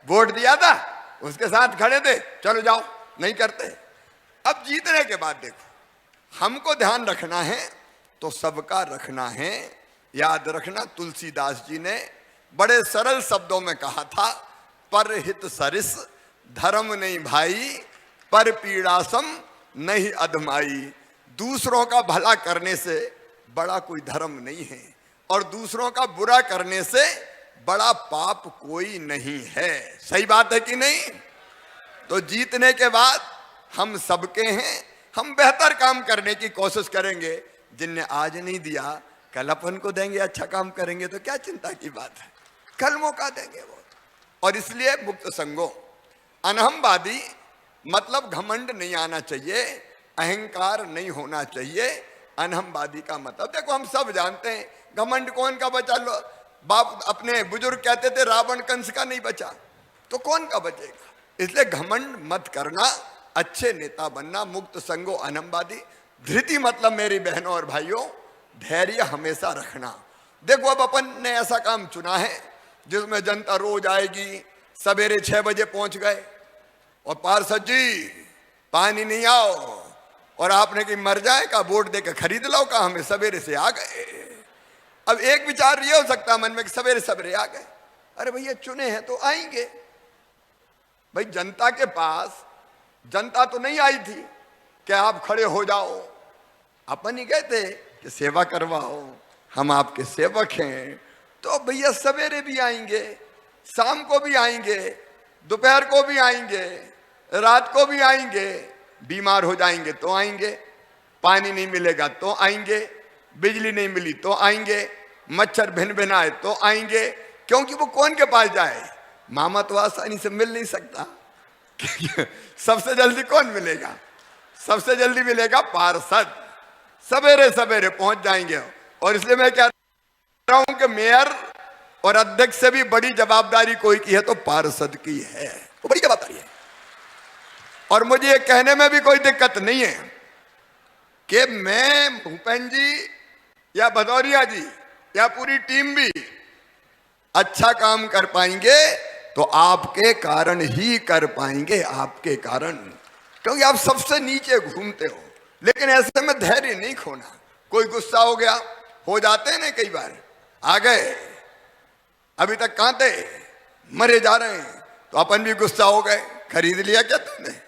E: वोट दिया था, उसके साथ खड़े थे, चलो जाओ, नहीं करते। अब जीतने के बाद देखो, हमको ध्यान रखना है तो सबका रखना है। याद रखना, तुलसीदास जी ने बड़े सरल शब्दों में कहा था, परहित सरिस धर्म नहीं भाई, पर पीड़ासम नहीं अधमाई। दूसरों का भला करने से बड़ा कोई धर्म नहीं है और दूसरों का बुरा करने से बड़ा पाप कोई नहीं है। सही बात है कि नहीं? तो जीतने के बाद हम सबके हैं, हम बेहतर काम करने की कोशिश करेंगे। जिनने आज नहीं दिया कल अपन को देंगे, अच्छा काम करेंगे तो क्या चिंता की बात है, कल मौका देंगे वो। और इसलिए मुक्त संगो अनहमवादी मतलब घमंड नहीं आना चाहिए, अहंकार नहीं होना चाहिए। अनहमवादी का मतलब देखो, हम सब जानते हैं घमंड कौन का बचा। लो बाप अपने बुजुर्ग कहते थे रावण कंस का नहीं बचा, तो कौन का बचेगा? इसलिए घमंड मत करना, अच्छे नेता बनना। मुक्त संगो अनहमवादी। धृति मतलब मेरी बहनों और भाइयों, धैर्य हमेशा रखना। देखो, अब अपन ने ऐसा काम चुना है जिसमें जनता रोज आएगी, सवेरे 6 बजे पहुंच गए और पार्षद जी पानी नहीं आओ, और आपने कि मर जाए का वोट देकर खरीद लो का, हमें सवेरे से आ गए। अब एक विचार ये हो सकता मन में कि सवेरे सवेरे आ गए, अरे भैया चुने हैं तो आएंगे। भाई जनता के पास, जनता तो नहीं आई थी कि आप खड़े हो जाओ, अपन ही गए थे कि सेवा करवाओ, हम आपके सेवक हैं। तो भैया सवेरे भी आएंगे, शाम को भी आएंगे, दोपहर को भी आएंगे, रात को भी आएंगे, बीमार हो जाएंगे तो आएंगे, पानी नहीं मिलेगा तो आएंगे, बिजली नहीं मिली तो आएंगे, मच्छर भिन भिनाए तो आएंगे। क्योंकि वो कौन के पास जाए, मामा तो आसानी से मिल नहीं सकता। सबसे जल्दी कौन मिलेगा, सबसे जल्दी मिलेगा पार्षद, सवेरे सवेरे पहुंच जाएंगे। और इसलिए मैं कह रहा हूं कि मेयर और अध्यक्ष से भी बड़ी जवाबदारी कोई की है तो पार्षद की है, वो बड़ी जवाबदारी है। और मुझे ये कहने में भी कोई दिक्कत नहीं है कि मैं, भूपेंद्र जी या भदौरिया जी या पूरी टीम भी अच्छा काम कर पाएंगे तो आपके कारण ही कर पाएंगे, आपके कारण, क्योंकि आप सबसे नीचे घूमते हो। लेकिन ऐसे में धैर्य नहीं खोना। कोई गुस्सा हो गया, हो जाते हैं ना कई बार, आ गए अभी तक कहां थे, मरे जा रहे हैं, तो अपन भी गुस्सा हो गए, खरीद लिया क्या तुमने।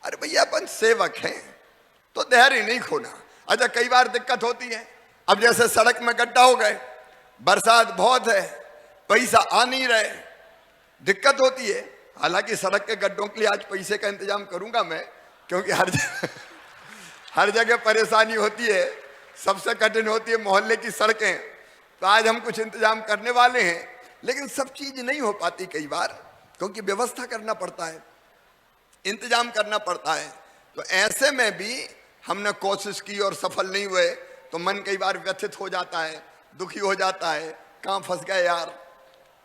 E: अरे भैया अपन सेवक हैं तो धैर्य नहीं खोना। अच्छा कई बार दिक्कत होती है, अब जैसे सड़क में गड्ढा हो गए, बरसात बहुत है, पैसा आ नहीं रहे, दिक्कत होती है। हालांकि सड़क के गड्ढों के लिए आज पैसे का इंतजाम करूंगा मैं, क्योंकि हर जगह परेशानी होती है, सबसे कठिन होती है मोहल्ले की सड़कें, तो आज हम कुछ इंतजाम करने वाले हैं। लेकिन सब चीज नहीं हो पाती कई बार, क्योंकि व्यवस्था करना पड़ता है, इंतजाम करना पड़ता है। तो ऐसे में भी हमने कोशिश की और सफल नहीं हुए तो मन कई बार व्यथित हो जाता है, दुखी हो जाता है, कहाँ फंस गए यार।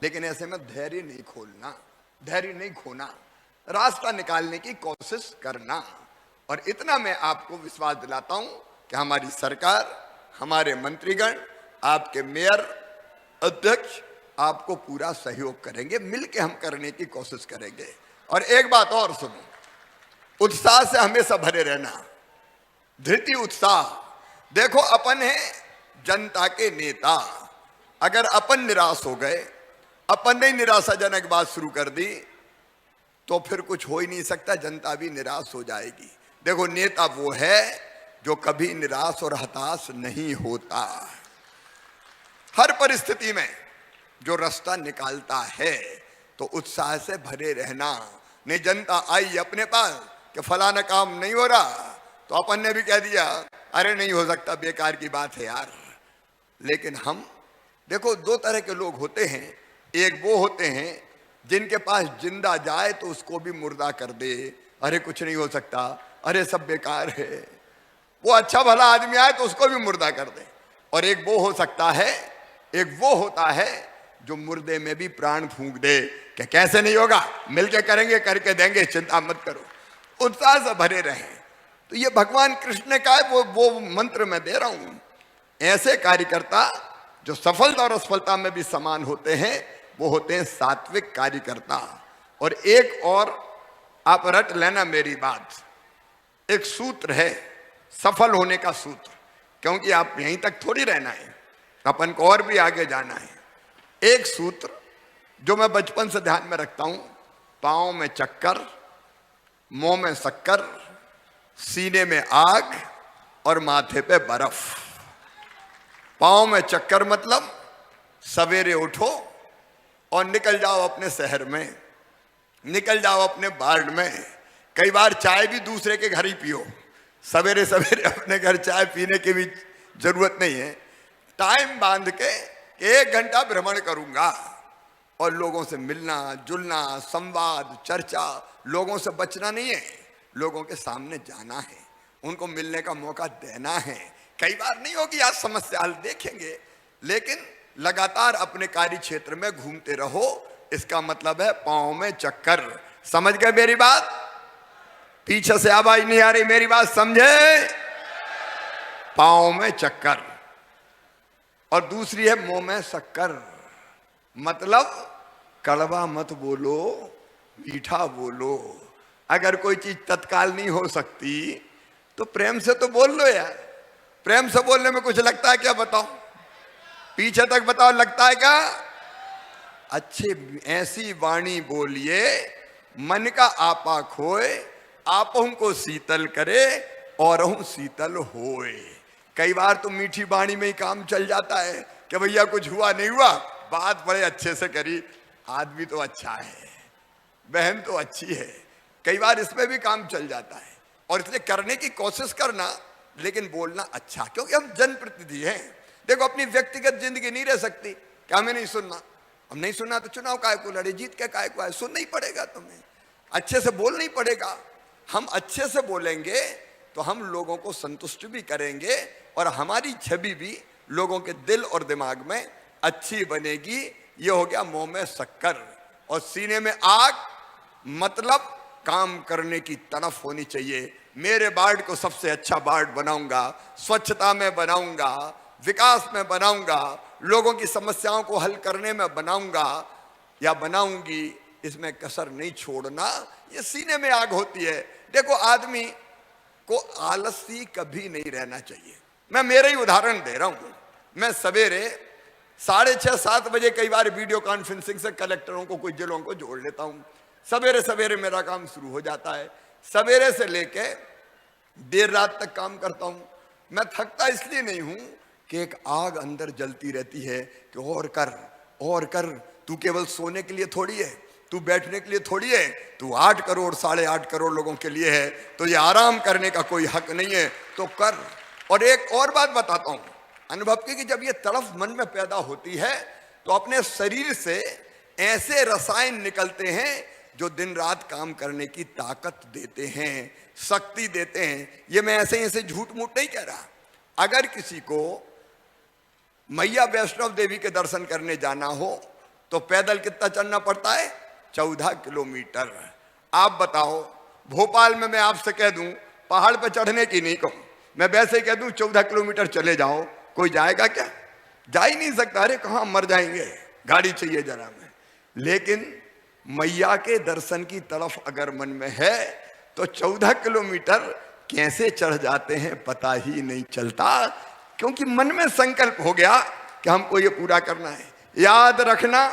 E: लेकिन ऐसे में धैर्य नहीं खोलना, धैर्य नहीं खोना, रास्ता निकालने की कोशिश करना। और इतना मैं आपको विश्वास दिलाता हूं कि हमारी सरकार, हमारे मंत्रीगण, आपके मेयर, अध्यक्ष आपको पूरा सहयोग करेंगे, मिलके हम करने की कोशिश करेंगे। और एक बात और सुनो, उत्साह से हमेशा भरे रहना, धृति उत्साह। देखो अपन है जनता के नेता, अगर अपन निराश हो गए, अपन ने निराशाजनक बात शुरू कर दी तो फिर कुछ हो ही नहीं सकता, जनता भी निराश हो जाएगी। देखो नेता वो है जो कभी निराश और हताश नहीं होता, हर परिस्थिति में जो रास्ता निकालता है। तो उत्साह से भरे रहना। नहीं जनता आई अपने पास कि फलाना काम नहीं हो रहा तो अपन ने भी कह दिया अरे नहीं हो सकता, बेकार की बात है यार। लेकिन हम देखो दो तरह के लोग होते हैं, एक वो होते हैं जिनके पास जिंदा जाए तो उसको भी मुर्दा कर दे, अरे कुछ नहीं हो सकता, अरे सब बेकार है। वो अच्छा भला आदमी आए तो उसको भी मुर्दा कर दे। और एक वो हो सकता है, एक वो होता है जो मुर्दे में भी प्राण फूंक दे कि कैसे नहीं होगा, मिलके करेंगे, करके देंगे, चिंता मत करो, उत्साह से भरे रहें। तो ये भगवान कृष्ण ने कहा है, वो मंत्र मैं दे रहा हूं। ऐसे कार्यकर्ता जो सफलता और असफलता में भी समान होते हैं वो होते हैं सात्विक कार्यकर्ता। और एक और आप रट लेना मेरी बात, एक सूत्र है सफल होने का सूत्र, क्योंकि आप यहीं तक थोड़ी रहना है, अपन को और भी आगे जाना है। एक सूत्र जो मैं बचपन से ध्यान में रखता हूं, पांव में चक्कर, मुंह में शक्कर, सीने में आग और माथे पे बर्फ। पांव में चक्कर मतलब सवेरे उठो और निकल जाओ अपने शहर में, निकल जाओ अपने वार्ड में। कई बार चाय भी दूसरे के घर ही पियो, सवेरे सवेरे अपने घर चाय पीने की भी जरूरत नहीं है। टाइम बांध के 1 घंटा भ्रमण करूंगा और लोगों से मिलना जुलना, संवाद, चर्चा, लोगों से बचना नहीं है, लोगों के सामने जाना है, उनको मिलने का मौका देना है। कई बार नहीं होगी आज समस्या हल देखेंगे, लेकिन लगातार अपने कार्य क्षेत्र में घूमते रहो, इसका मतलब है पांव में चक्कर। समझ गए मेरी बात? पीछे से आवाज नहीं आ रही, मेरी बात समझे? पांव में चक्कर। और दूसरी है मुंह में शक्कर, मतलब कड़वा मत बोलो, मीठा बोलो। अगर कोई चीज तत्काल नहीं हो सकती तो प्रेम से तो बोल लो यार। प्रेम से बोलने में कुछ लगता है क्या, बताओ? पीछे तक बताओ, लगता है क्या? अच्छे ऐसी वाणी बोलिए मन का आपा खोए, आपों को शीतल करे और शीतल होए। कई बार तो मीठी वाणी में ही काम चल जाता है कि भैया कुछ हुआ नहीं हुआ, बात बड़े अच्छे से करी, आदमी तो अच्छा है, बहन तो अच्छी है, कई बार इसमें भी काम चल जाता है। और इसलिए करने की कोशिश करना, लेकिन बोलना अच्छा, क्योंकि हम जनप्रतिनिधि हैं। देखो अपनी व्यक्तिगत जिंदगी नहीं रह सकती कि हमें नहीं सुनना, हम नहीं सुनना तो चुनाव काय को लड़े, जीत के काय को आए, सुनना ही पड़ेगा, तुम्हें अच्छे से बोलना ही पड़ेगा। हम अच्छे से बोलेंगे तो हम लोगों को संतुष्ट भी करेंगे और हमारी छवि भी लोगों के दिल और दिमाग में अच्छी बनेगी। ये हो गया मुंह में शक्कर और सीने में आग, मतलब काम करने की तरफ होनी चाहिए। मेरे वार्ड को सबसे अच्छा वार्ड बनाऊंगा, स्वच्छता में बनाऊंगा, विकास में बनाऊंगा, लोगों की समस्याओं को हल करने में बनाऊंगा या बनाऊंगी, इसमें कसर नहीं छोड़ना। ये सीने में आग होती है। देखो आदमी को आलसी कभी नहीं रहना चाहिए। मैं मेरा ही उदाहरण दे रहा हूं। मैं सवेरे 6:30-7 बजे कई बार वीडियो कॉन्फ्रेंसिंग से कलेक्टरों को, कुछ जिलों को जोड़ लेता हूं। सवेरे सवेरे मेरा काम शुरू हो जाता है। सवेरे से लेके देर रात तक काम करता हूं। मैं थकता इसलिए नहीं हूं कि एक आग अंदर जलती रहती है कि और कर और कर। तू केवल सोने के लिए थोड़ी है, तू बैठने के लिए थोड़ी है, तू 8 करोड़ 8.5 करोड़ लोगों के लिए है, तो ये आराम करने का कोई हक नहीं है, तो कर। और एक और बात बताता हूं अनुभव की, कि जब ये तड़फ मन में पैदा होती है तो अपने शरीर से ऐसे रसायन निकलते हैं जो दिन रात काम करने की ताकत देते हैं, शक्ति देते हैं। ये मैं ऐसे झूठ मूठ नहीं कह रहा। अगर किसी को मैया वैष्णव देवी के दर्शन करने जाना हो तो पैदल कितना चलना पड़ता है? 14 किलोमीटर। आप बताओ, भोपाल में मैं आपसे कह दूं पहाड़ पर चढ़ने की नहीं कहूं, मैं वैसे ही कह दूं 14 किलोमीटर चले जाओ, कोई जाएगा क्या? जा ही नहीं सकता। अरे कहां मर जाएंगे, गाड़ी चाहिए जरा में। लेकिन मैया के दर्शन की तरफ अगर मन में है तो 14 किलोमीटर कैसे चढ़ जाते हैं पता ही नहीं चलता, क्योंकि मन में संकल्प हो गया कि हमको ये पूरा करना है। याद रखना,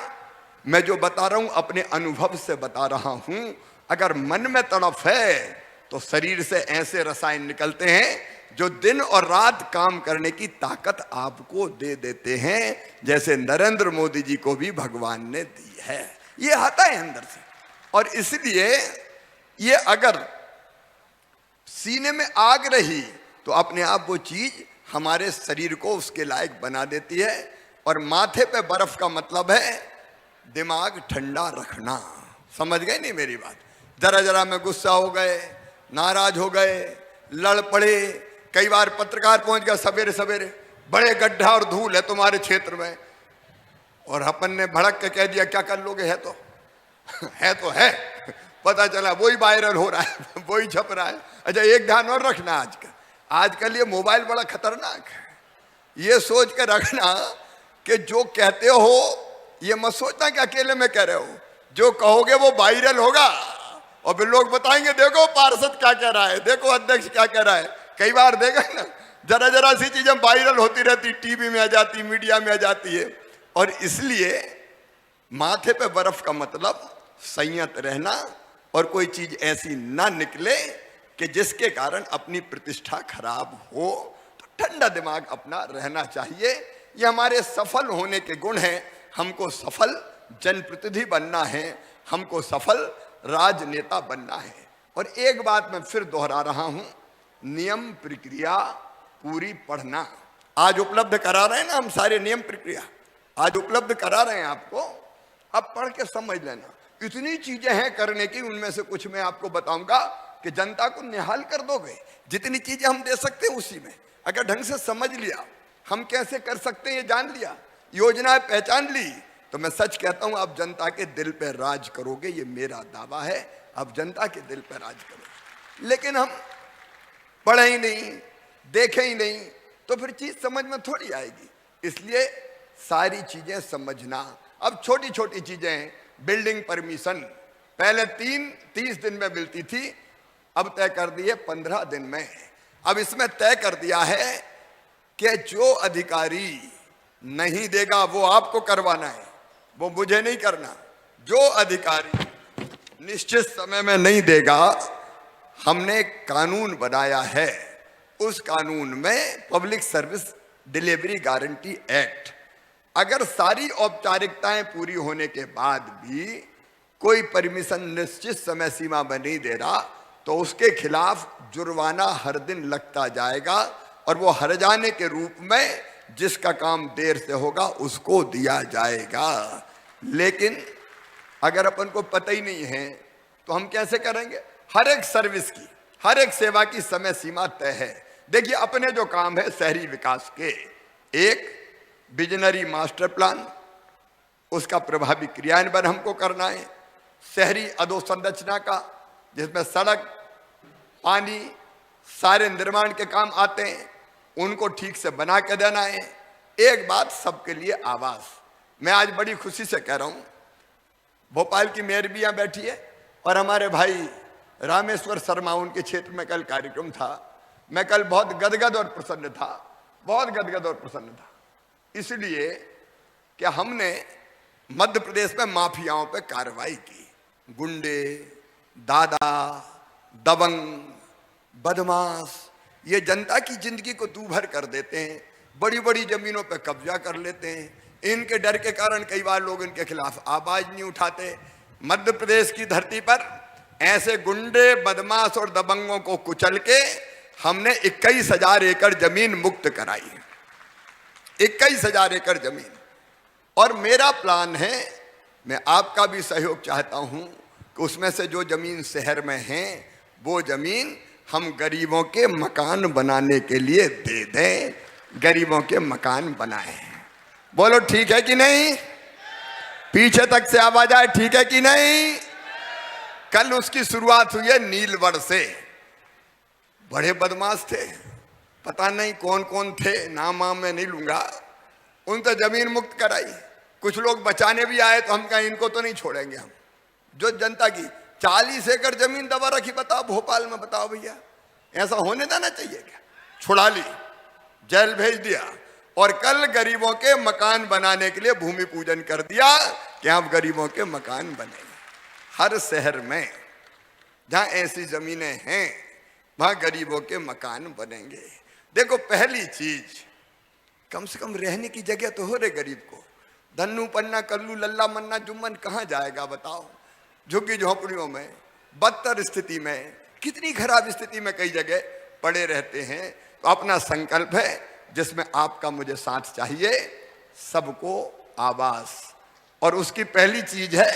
E: मैं जो बता रहा हूं अपने अनुभव से बता रहा हूं। अगर मन में तड़फ है तो शरीर से ऐसे रसायन निकलते हैं जो दिन और रात काम करने की ताकत आपको दे देते हैं, जैसे नरेंद्र मोदी जी को भी भगवान ने दी है। ये आता है अंदर से। और इसलिए ये अगर सीने में आग रही तो अपने आप वो चीज हमारे शरीर को उसके लायक बना देती है। और माथे पे बर्फ का मतलब है दिमाग ठंडा रखना। समझ गए नहीं मेरी बात? जरा जरा में गुस्सा हो गए, नाराज हो गए, लड़ पड़े। कई बार पत्रकार पहुंच गया सवेरे सवेरे, बड़े गड्ढा और धूल है तुम्हारे क्षेत्र में, और अपन ने भड़क के कह दिया क्या कर लोगे, है तो है तो है। पता चला वही वायरल हो रहा है, वही छप रहा है। अच्छा एक ध्यान और रखना, आजकल ये मोबाइल बड़ा खतरनाक है। ये सोच के रखना कि जो कहते हो ये मत सोचना कि अकेले में कह रहे हो, जो कहोगे वो वायरल होगा और फिर लोग बताएंगे देखो पार्षद क्या कह रहा है, देखो अध्यक्ष क्या कह रहा है। कई बार देखा ना, जरा जरा सी चीजें वायरल होती रहती, टीवी में आ जाती, मीडिया में आ जाती है। और इसलिए माथे पे बर्फ का मतलब संयत रहना और कोई चीज ऐसी ना निकले कि जिसके कारण अपनी प्रतिष्ठा खराब हो। तो ठंडा दिमाग अपना रहना चाहिए। ये हमारे सफल होने के गुण हैं। हमको सफल जनप्रतिनिधि बनना है, हमको सफल राजनेता बनना है। और एक बात मैं फिर दोहरा रहा हूं, नियम प्रक्रिया पूरी पढ़ना। आज उपलब्ध करा रहे हैं ना हम सारे नियम प्रक्रिया, आज उपलब्ध करा रहे हैं आपको। अब पढ़ के समझ लेना, इतनी चीजें हैं करने की, उनमें से कुछ मैं आपको बताऊंगा कि जनता को निहाल कर दोगे। जितनी चीजें हम दे सकते हैं उसी में अगर ढंग से समझ लिया, हम कैसे कर सकते हैं ये जान लिया, योजनाएं पहचान ली, तो मैं सच कहता हूं आप जनता के दिल पे राज करोगे। ये मेरा दावा है, आप जनता के दिल पे राज करोगे। लेकिन हम पढ़े ही नहीं, देखे ही नहीं, तो फिर चीज समझ में थोड़ी आएगी। इसलिए सारी चीजें समझना। अब छोटी छोटी चीजें, बिल्डिंग परमिशन पहले 30 दिन में मिलती थी, अब तय कर दी है 15 दिन में। अब इसमें तय कर दिया है कि जो अधिकारी नहीं देगा वो आपको करवाना है, वो मुझे नहीं करना। जो अधिकारी निश्चित समय में नहीं देगा, हमने एक कानून बनाया है, उस कानून में public service delivery guarantee act, अगर सारी औपचारिकताएं पूरी होने के बाद भी कोई परमिशन निश्चित समय सीमा में नहीं दे रहा तो उसके खिलाफ जुर्माना हर दिन लगता जाएगा, और वो हर जाने के रूप में जिसका काम देर से होगा उसको दिया जाएगा। लेकिन अगर अपन को पता ही नहीं है तो हम कैसे करेंगे? हर एक सर्विस की, हर एक सेवा की समय सीमा तय है। देखिए, अपने जो काम है शहरी विकास के, एक विजनरी मास्टर प्लान, उसका प्रभावी क्रियान्वयन हमको करना है। शहरी अधोसंरचना का, जिसमें सड़क, पानी, सारे निर्माण के काम आते हैं, उनको ठीक से बना के देना है। एक बात, सबके लिए आवास। मैं आज बड़ी खुशी से कह रहा हूं, भोपाल की मेयर भी यहां बैठी है और हमारे भाई रामेश्वर शर्मा, उनके क्षेत्र में कल कार्यक्रम था। मैं कल बहुत गदगद और प्रसन्न था, बहुत गदगद और प्रसन्न था, इसलिए कि हमने मध्य प्रदेश में माफियाओं पे कार्रवाई की। गुंडे, दादा, दबंग, बदमाश, ये जनता की जिंदगी को दूभर कर देते हैं, बड़ी बड़ी जमीनों पे कब्जा कर लेते हैं। इनके डर के कारण कई बार लोग इनके खिलाफ आवाज नहीं उठाते। मध्य प्रदेश की धरती पर ऐसे गुंडे, बदमाश और दबंगों को कुचल के हमने 21,000 एकड़ जमीन मुक्त कराई, 21,000 एकड़ जमीन। और मेरा प्लान है, मैं आपका भी सहयोग चाहता हूं कि उसमें से जो जमीन शहर में है वो जमीन हम गरीबों के मकान बनाने के लिए दे दें, गरीबों के मकान बनाए। बोलो ठीक है कि नहीं? पीछे तक से आवाज आए, ठीक है कि नहीं? कल उसकी शुरुआत हुई है नीलवड़ से। बड़े बदमाश थे, पता नहीं कौन कौन थे, नाम मैं नहीं लूंगा, उनसे जमीन मुक्त कराई। कुछ लोग बचाने भी आए तो हम कहें इनको तो नहीं छोड़ेंगे हम। जो जनता की 40 एकड़ जमीन दबा रखी, बताओ भोपाल में, बताओ भैया, ऐसा होने देना चाहिए क्या? छुड़ा ली, जेल भेज दिया, और कल गरीबों के मकान बनाने के लिए भूमि पूजन कर दिया कि आप गरीबों के मकान बने। हर शहर में जहां ऐसी जमीनें हैं वहां गरीबों के मकान बनेंगे। देखो, पहली चीज, कम से कम रहने की जगह तो हो रे गरीब को। धन्नू पन्ना कल्लू लल्ला मन्ना जुम्मन कहां जाएगा बताओ? झुग्गी झोपड़ियों में, बदतर स्थिति में, कितनी खराब स्थिति में कई जगह पड़े रहते हैं। तो अपना संकल्प है, जिसमें आपका मुझे साथ चाहिए, सबको आवास, और उसकी पहली चीज है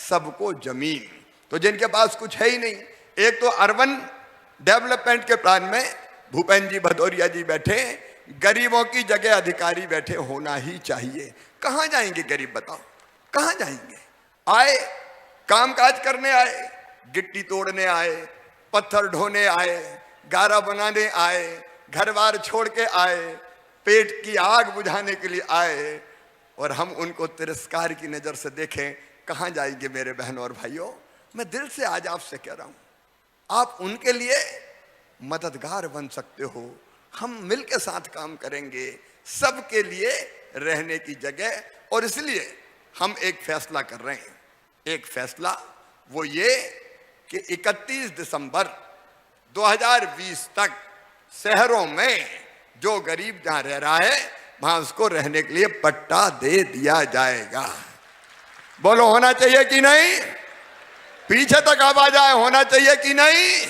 E: सबको जमीन। तो जिनके पास कुछ है ही नहीं, एक तो अर्बन डेवलपमेंट के प्लान में भूपेंद्र जी भदौरिया जी बैठे, गरीबों की जगह अधिकारी बैठे होना ही चाहिए। कहां जाएंगे गरीब बताओ? कहां जाएंगे? आए, कामकाज करने आए, गिट्टी तोड़ने आए, पत्थर ढोने आए, गारा बनाने आए, घर बार छोड़ के आए, पेट की आग बुझाने के लिए आए, और हम उनको तिरस्कार की नजर से देखें, कहां जाएंगे मेरे बहनों और भाइयों? मैं दिल से आज आपसे कह रहा हूं, आप उनके लिए मददगार बन सकते हो। हम मिलकर साथ काम करेंगे, सबके लिए रहने की जगह। और इसलिए हम एक फैसला कर रहे हैं, एक फैसला वो ये कि 31 दिसंबर 2020 तक शहरों में जो गरीब जहां रह रहा है वहां उसको रहने के लिए पट्टा दे दिया जाएगा। बोलो होना चाहिए कि नहीं? पीछे तक आवाज आए, होना चाहिए कि नहीं?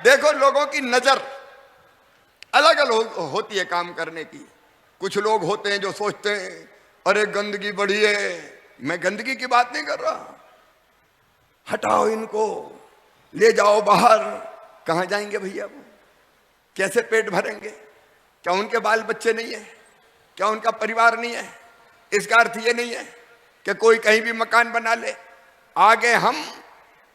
E: देखो, लोगों की नजर अलग अलग होती है काम करने की। कुछ लोग होते हैं जो सोचते हैं अरे गंदगी बढ़ी है। मैं गंदगी की बात नहीं कर रहा, हटाओ इनको, ले जाओ बाहर। कहां जाएंगे भैया वो? कैसे पेट भरेंगे? क्या उनके बाल बच्चे नहीं है? क्या उनका परिवार नहीं है? इसका अर्थ ये नहीं है कि कोई कहीं भी मकान बना ले। आगे हम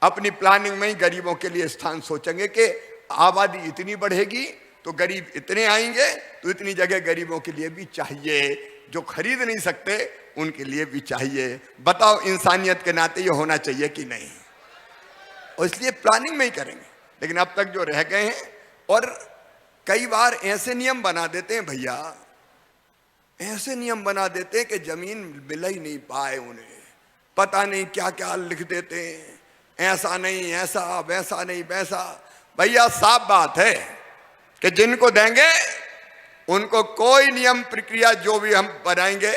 E: अपनी प्लानिंग में ही गरीबों के लिए स्थान सोचेंगे कि आबादी इतनी बढ़ेगी तो गरीब इतने आएंगे, तो इतनी जगह गरीबों के लिए भी चाहिए, जो खरीद नहीं सकते उनके लिए भी चाहिए। बताओ, इंसानियत के नाते ये होना चाहिए कि नहीं? और इसलिए प्लानिंग में ही करेंगे। लेकिन अब तक जो रह गए हैं, और कई बार ऐसे नियम बना देते हैं भैया, ऐसे नियम बना देते कि जमीन मिल ही नहीं पाए उन्हें, पता नहीं क्या क्या लिख देते हैं, ऐसा नहीं ऐसा, वैसा नहीं वैसा। भैया साफ बात है कि जिनको देंगे उनको कोई नियम प्रक्रिया जो भी हम बनाएंगे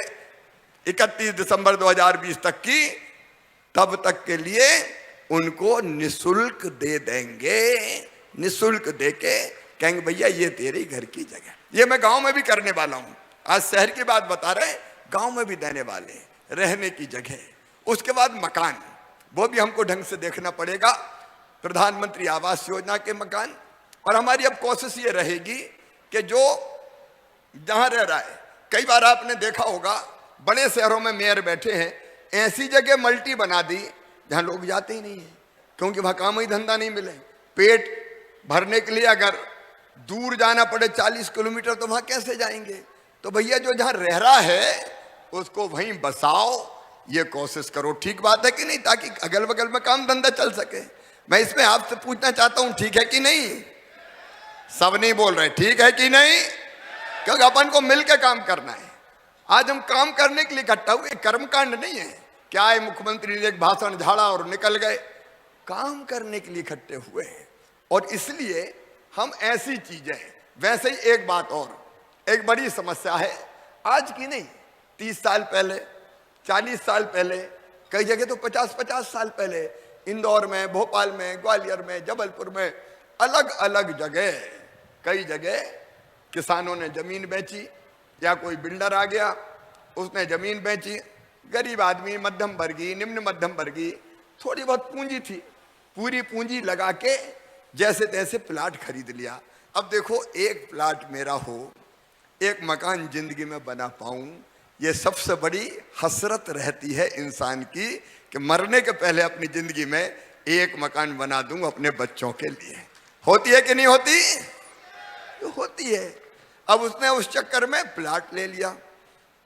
E: 31 दिसंबर 2020 तक की, तब तक के लिए उनको निशुल्क दे देंगे। निशुल्क देके कहेंगे भैया ये तेरे घर की जगह। ये मैं गांव में भी करने वाला हूं, आज शहर की बात बता रहे, गांव में भी देने वाले, रहने की जगह। उसके बाद मकान, वो भी हमको ढंग से देखना पड़ेगा, प्रधानमंत्री आवास योजना के मकान। और हमारी अब कोशिश ये रहेगी कि जो जहां रह रहा है, कई बार आपने देखा होगा बड़े शहरों में मेयर बैठे हैं, ऐसी जगह मल्टी बना दी जहां लोग जाते ही नहीं है, क्योंकि वहां काम ही धंधा नहीं मिले। पेट भरने के लिए अगर दूर जाना पड़े 40 किलोमीटर तो वहां कैसे जाएंगे? तो भैया जो जहां रह रहा है उसको वहीं बसाओ, ये कोशिश करो। ठीक बात है कि नहीं? ताकि अगल बगल में काम धंधा चल सके। मैं इसमें आपसे पूछना चाहता हूं, ठीक है कि नहीं? सब नहीं बोल रहे, ठीक है कि नहीं? क्योंकि अपन को मिलकर काम करना है। आज हम काम करने के लिए इकट्ठा हुए, कर्मकांड नहीं है। क्या है, मुख्यमंत्री ने एक भाषण झाड़ा और निकल गए? काम करने के लिए इकट्ठे हुए हैं। और इसलिए हम ऐसी चीजें, वैसे ही एक बात और, एक बड़ी समस्या है आज की नहीं, 30 साल पहले, 40 साल पहले, कई जगह तो 50-50 साल पहले, इंदौर में, भोपाल में, ग्वालियर में, जबलपुर में, अलग अलग जगह, कई जगह किसानों ने जमीन बेची, या कोई बिल्डर आ गया उसने जमीन बेची। गरीब आदमी, मध्यम वर्गीय, निम्न मध्यम वर्गीय, थोड़ी बहुत पूंजी थी, पूरी पूंजी लगा के जैसे तैसे प्लाट खरीद लिया। अब देखो, एक प्लाट मेरा हो, एक मकान जिंदगी में बना पाऊं, ये सबसे बड़ी हसरत रहती है इंसान की कि मरने के पहले अपनी जिंदगी में एक मकान बना दूं अपने बच्चों के लिए। होती है कि नहीं होती? होती है। अब उसने उस चक्कर में प्लाट ले लिया,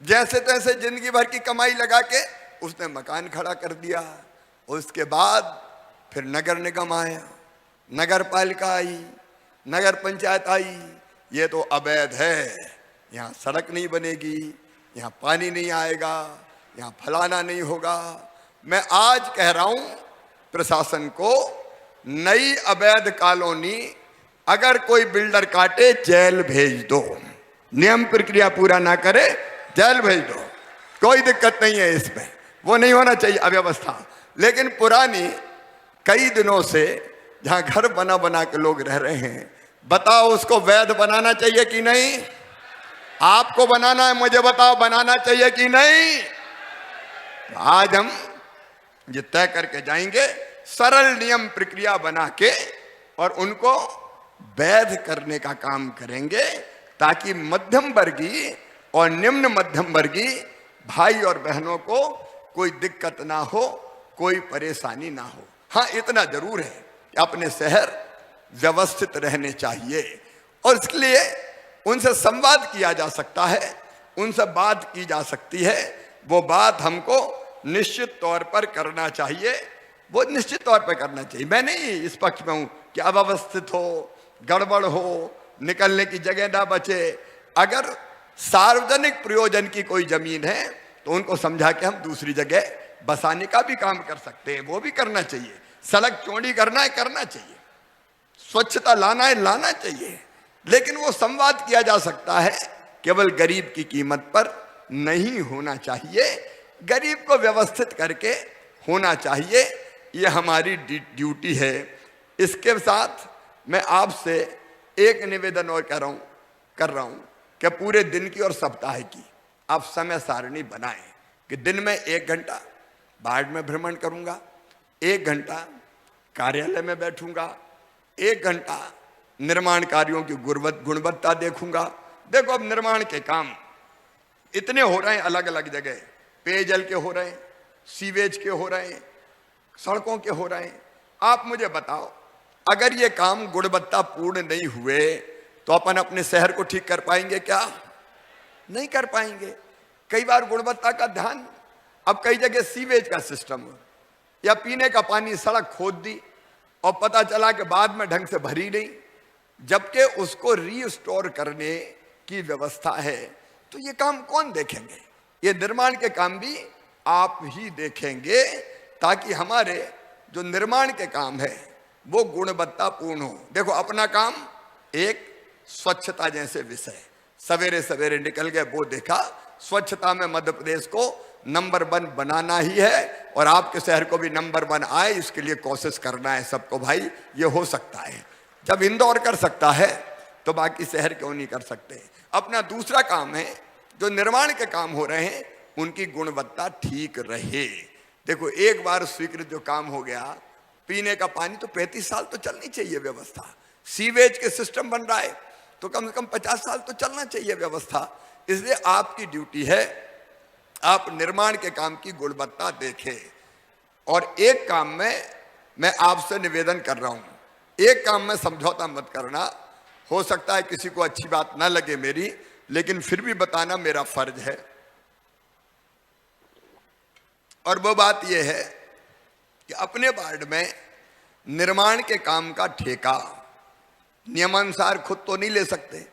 E: जैसे तैसे जिंदगी भर की कमाई लगा के उसने मकान खड़ा कर दिया। उसके बाद फिर नगर निगम आया, नगर पालिका आई, नगर पंचायत आई, ये तो अवैध है, यहाँ सड़क नहीं बनेगी, यहाँ पानी नहीं आएगा, यहाँ फलाना नहीं होगा। मैं आज कह रहा हूं प्रशासन को, नई अवैध कॉलोनी अगर कोई बिल्डर काटे जेल भेज दो, नियम प्रक्रिया पूरा ना करे जेल भेज दो, कोई दिक्कत नहीं है इसमें, वो नहीं होना चाहिए अव्यवस्था। लेकिन पुरानी कई दिनों से जहां घर बना बना के लोग रह रहे हैं, बताओ उसको वैध बनाना चाहिए कि नहीं? आपको बनाना है, मुझे बताओ बनाना चाहिए कि नहीं? आज हम ये तय करके जाएंगे, सरल नियम प्रक्रिया बना के और उनको वैध करने का काम करेंगे, ताकि मध्यम वर्गीय और निम्न मध्यम वर्गीय भाई और बहनों को कोई दिक्कत ना हो, कोई परेशानी ना हो। हाँ, इतना जरूर है कि अपने शहर व्यवस्थित रहने चाहिए, और इसके लिए उनसे संवाद किया जा सकता है, उनसे बात की जा सकती है। वो बात हमको निश्चित तौर पर करना चाहिए, वो निश्चित तौर पर करना चाहिए। मैं नहीं इस पक्ष में हूं कि अव्यवस्थित हो, गड़बड़ हो, निकलने की जगह ना बचे। अगर सार्वजनिक प्रयोजन की कोई जमीन है तो उनको समझा के हम दूसरी जगह बसाने का भी काम कर सकते हैं, वो भी करना चाहिए। सड़क चौड़ी करना है, करना चाहिए, स्वच्छता लाना है, लाना चाहिए, लेकिन वो संवाद किया जा सकता है, केवल गरीब की कीमत पर नहीं होना चाहिए। गरीब को व्यवस्थित करके होना चाहिए, ये हमारी ड्यूटी है। इसके साथ मैं आपसे एक निवेदन और कर रहा हूं कि पूरे दिन की और सप्ताह की आप समय सारणी बनाएं कि दिन में 1 घंटा वार्ड में भ्रमण करूंगा, 1 घंटा कार्यालय में बैठूंगा, 1 घंटा निर्माण कार्यों की गुणवत्ता देखूंगा। देखो, अब निर्माण के काम इतने हो रहे हैं, अलग अलग जगह पेयजल के हो रहे हैं, सीवेज के हो रहे हैं, सड़कों के हो रहे हैं। आप मुझे बताओ, अगर ये काम गुणवत्ता पूर्ण नहीं हुए तो अपन अपने शहर को ठीक कर पाएंगे क्या? नहीं कर पाएंगे। कई बार गुणवत्ता का ध्यान, अब कई जगह सीवेज का सिस्टम या पीने का पानी सड़क खोद दी और पता चला कि बाद में ढंग से भरी नहीं, जबकि उसको रीस्टोर करने की व्यवस्था है। तो ये काम कौन देखेंगे? ये निर्माण के काम भी आप ही देखेंगे, ताकि हमारे जो निर्माण के काम है वो गुणवत्तापूर्ण हो। देखो अपना काम एक स्वच्छता जैसे विषय, सवेरे सवेरे निकल गए, वो देखा स्वच्छता में मध्य प्रदेश को नंबर 1 बनाना ही है, और आपके शहर को भी नंबर 1 आए, इसके लिए कोशिश करना है सबको। भाई ये हो सकता है, जब इंदौर कर सकता है तो बाकी शहर क्यों नहीं कर सकते? अपना दूसरा काम है, जो निर्माण के काम हो रहे हैं उनकी गुणवत्ता ठीक रहे। देखो एक बार स्वीकृत जो काम हो गया, पीने का पानी, तो 35 साल तो चलनी चाहिए व्यवस्था। सीवेज के सिस्टम बन रहा है तो कम से कम 50 साल तो चलना चाहिए व्यवस्था। इसलिए आपकी ड्यूटी है, आप निर्माण के काम की गुणवत्ता देखें। और एक काम में मैं आपसे निवेदन कर रहा हूं, एक काम में समझौता मत करना। हो सकता है किसी को अच्छी बात ना लगे मेरी, लेकिन फिर भी बताना मेरा फर्ज है। और वो बात यह है कि अपने वार्ड में निर्माण के काम का ठेका नियमानुसार खुद तो नहीं ले सकते,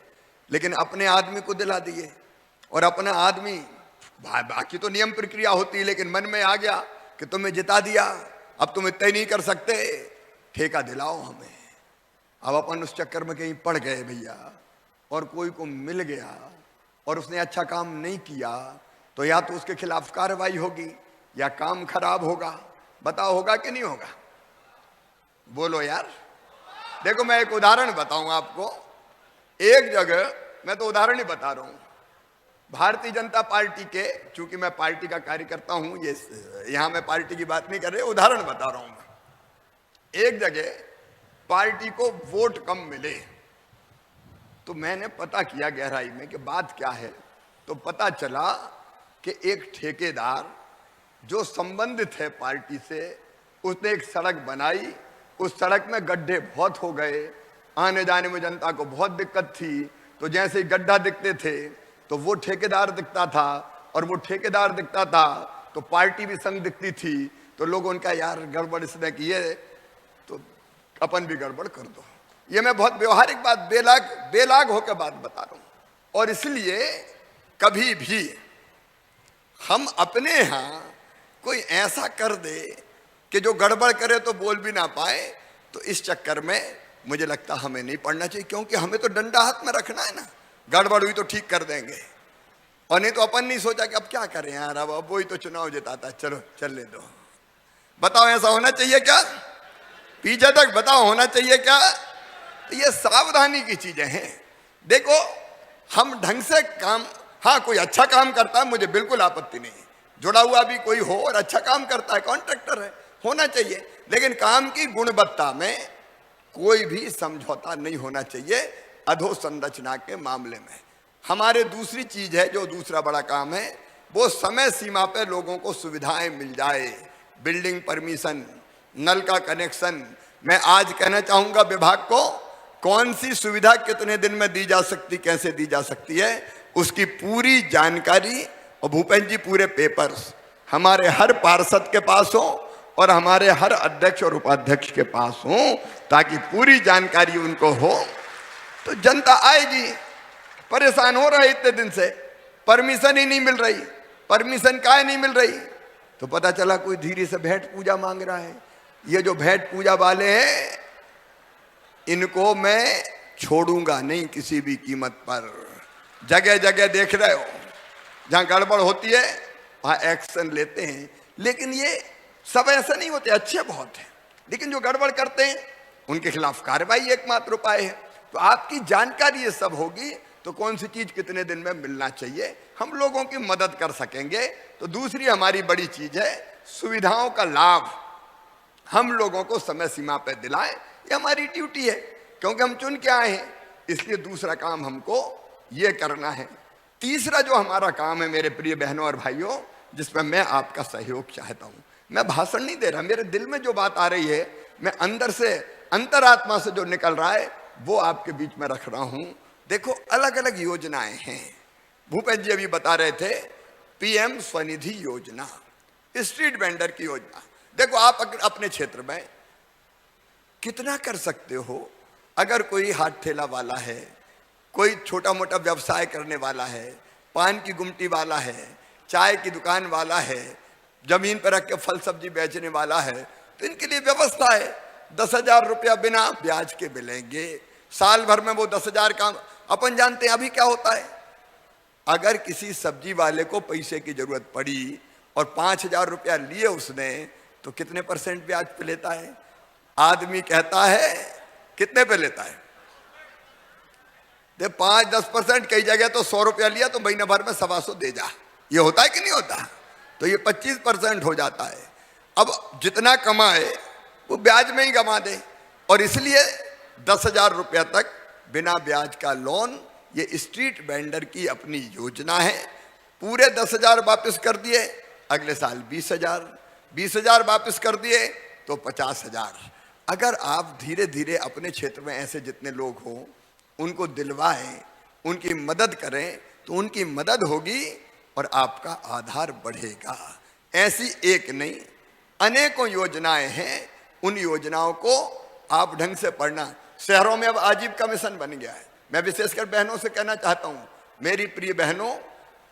E: लेकिन अपने आदमी को दिला दिए। और अपना आदमी, बाकी तो नियम प्रक्रिया होती है, लेकिन मन में आ गया कि तुम्हें जिता दिया, अब तुम इतना ही नहीं कर सकते, ठेका दिलाओ हमें। अब अपन उस चक्कर में कहीं पड़ गए भैया, और कोई को मिल गया और उसने अच्छा काम नहीं किया, तो या तो उसके खिलाफ कार्रवाई होगी या काम खराब होगा। बताओ होगा कि नहीं होगा? बोलो यार। देखो मैं एक उदाहरण बताऊंगा आपको। एक जगह, मैं तो उदाहरण ही बता रहा हूं, भारतीय जनता पार्टी के, चूंकि मैं पार्टी का कार्यकर्ता हूं, ये यहां मैं पार्टी की बात नहीं कर रहे, उदाहरण बता रहा हूं मैं। एक जगह पार्टी को वोट कम मिले, तो मैंने पता किया गहराई में कि बात क्या है। तो पता चला कि एक ठेकेदार जो संबंधित है पार्टी से, उसने एक सड़क बनाई, उस सड़क में गड्ढे बहुत हो गए, आने जाने में जनता को बहुत दिक्कत थी। तो जैसे ही गड्ढा दिखते थे तो वो ठेकेदार दिखता था, और वो ठेकेदार दिखता था तो पार्टी भी संग दिखती थी। तो लोग उनका, यार गड़बड़ इसने की है तो अपन भी गड़बड़ कर दो। ये मैं बहुत व्यवहारिक बात, बेलाग होकर बात बता रहा हूं। और इसलिए कभी भी हम अपने यहां कोई ऐसा कर दे कि जो गड़बड़ करे तो बोल भी ना पाए, तो इस चक्कर में मुझे लगता हमें नहीं पड़ना चाहिए, क्योंकि हमें तो डंडा हाथ में रखना है ना। गड़बड़ हुई तो ठीक कर देंगे, और नहीं तो अपन नहीं सोचा कि अब क्या करें यार, अब वही तो चुनाव जिताता, चलो चलने दो। बताओ ऐसा होना चाहिए क्या? पीछे तक बताओ होना चाहिए क्या? तो ये सावधानी की चीजें हैं। देखो हम ढंग से काम, हाँ कोई अच्छा काम करता है मुझे बिल्कुल आपत्ति नहीं, जुड़ा हुआ भी कोई हो और अच्छा काम करता है, कॉन्ट्रैक्टर है, होना चाहिए, लेकिन काम की गुणवत्ता में कोई भी समझौता नहीं होना चाहिए अधोसंरचना के मामले में। हमारे दूसरी चीज है, जो दूसरा बड़ा काम है, वो समय सीमा पे लोगों को सुविधाएं मिल जाए, बिल्डिंग परमिशन, नल का कनेक्शन। मैं आज कहना चाहूंगा विभाग को, कौन सी सुविधा कितने दिन में दी जा सकती, कैसे दी जा सकती है, उसकी पूरी जानकारी, और भूपेंद्र जी पूरे पेपर्स हमारे हर पार्षद के पास हो और हमारे हर अध्यक्ष और उपाध्यक्ष के पास हो, ताकि पूरी जानकारी उनको हो। तो जनता आएगी, परेशान हो रहा है इतने दिन से, परमिशन ही नहीं मिल रही, परमिशन काहे नहीं मिल रही, तो पता चला कोई धीरे से भेंट पूजा मांग रहा है। ये जो भेंट पूजा वाले हैं, इनको मैं छोड़ूंगा नहीं किसी भी कीमत पर। जगह जगह देख रहे हो जहां गड़बड़ होती है वहां एक्शन लेते हैं, लेकिन ये सब ऐसा नहीं होते, अच्छे बहुत हैं, लेकिन जो गड़बड़ करते हैं उनके खिलाफ कार्रवाई एकमात्र उपाय है। तो आपकी जानकारी ये सब होगी तो कौन सी चीज कितने दिन में मिलना चाहिए, हम लोगों की मदद कर सकेंगे। तो दूसरी हमारी बड़ी चीज है, सुविधाओं का लाभ हम लोगों को समय सीमा पर दिलाएं, ये हमारी ड्यूटी है, क्योंकि हम चुन के आए हैं। इसलिए दूसरा काम हमको ये करना है। तीसरा जो हमारा काम है मेरे प्रिय बहनों और भाइयों, जिसमें मैं आपका सहयोग चाहता हूं, मैं भाषण नहीं दे रहा, मेरे दिल में जो बात आ रही है, मैं अंदर से, अंतरात्मा से जो निकल रहा है, वो आपके बीच में रख रहा हूं। देखो अलग अलग योजनाएं हैं, भूपेंद्र जी अभी बता रहे थे, पीएम स्वनिधि योजना, स्ट्रीट वेंडर की योजना। देखो आप अपने क्षेत्र में कितना कर सकते हो। अगर कोई हाथ ठेला वाला है, कोई छोटा मोटा व्यवसाय करने वाला है, पान की गुमटी वाला है, चाय की दुकान वाला है, जमीन पर रख के फल सब्जी बेचने वाला है, तो इनके लिए व्यवस्था है 10,000 रुपया बिना ब्याज के मिलेंगे। साल भर में वो 10,000 का, अपन जानते हैं अभी क्या होता है, अगर किसी सब्जी वाले को पैसे की जरूरत पड़ी और 5,000 रुपया लिए उसने, तो कितने % ब्याज पे लेता है? आदमी कहता है कितने पे लेता है? 5-10%, कई जगह तो 100 रुपया लिया तो महीने भर में 125 दे जा। ये होता है कि नहीं होता? तो ये 25% हो जाता है। अब जितना कमाए वो ब्याज में ही गंवा दे, और इसलिए 10,000 रुपया तक बिना ब्याज का लोन, ये स्ट्रीट वेंडर की अपनी योजना है। पूरे 10,000 वापस कर दिए, अगले साल 20,000, 20,000 वापस कर दिए तो 50,000। अगर आप धीरे धीरे अपने क्षेत्र में ऐसे जितने लोग हों उनको दिलवाएं, उनकी मदद करें, तो उनकी मदद होगी और आपका आधार बढ़ेगा। ऐसी एक नहीं, अनेकों योजनाएं हैं, उन योजनाओं को आप ढंग से पढ़ना। शहरों में अब आजीविका मिशन बन गया है। मैं विशेषकर बहनों से कहना चाहता हूं, मेरी प्रिय बहनों,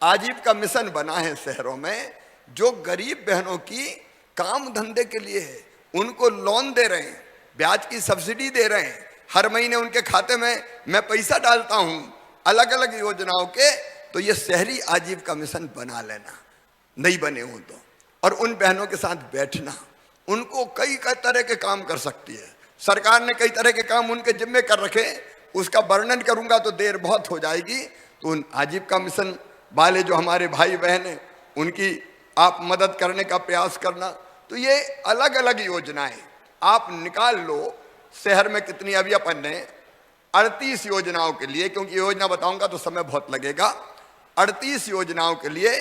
E: आजीविका मिशन बना है शहरों में, जो गरीब बहनों की काम धंधे के लिए है। उनको लोन दे रहे हैं, ब्याज की सब्सिडी दे रहे हैं, हर महीने उनके खाते में मैं पैसा डालता हूं अलग अलग योजनाओं के। तो ये शहरी आजीविका मिशन बना लेना, नहीं बने हो तो, और उन बहनों के साथ बैठना, उनको कई तरह के काम कर सकती है सरकार ने। कई तरह के काम उनके जिम्मे कर रखे, उसका वर्णन करूंगा तो देर बहुत हो जाएगी। तो उन आजीविका मिशन वाले जो हमारे भाई बहन हैं, उनकी आप मदद करने का प्रयास करना। तो ये अलग अलग योजनाएं आप निकाल लो। शहर में कितनी, अभी अपन ने 38 योजनाओं के लिए, क्योंकि योजना बताऊंगा तो समय बहुत लगेगा, 38 योजनाओं के लिए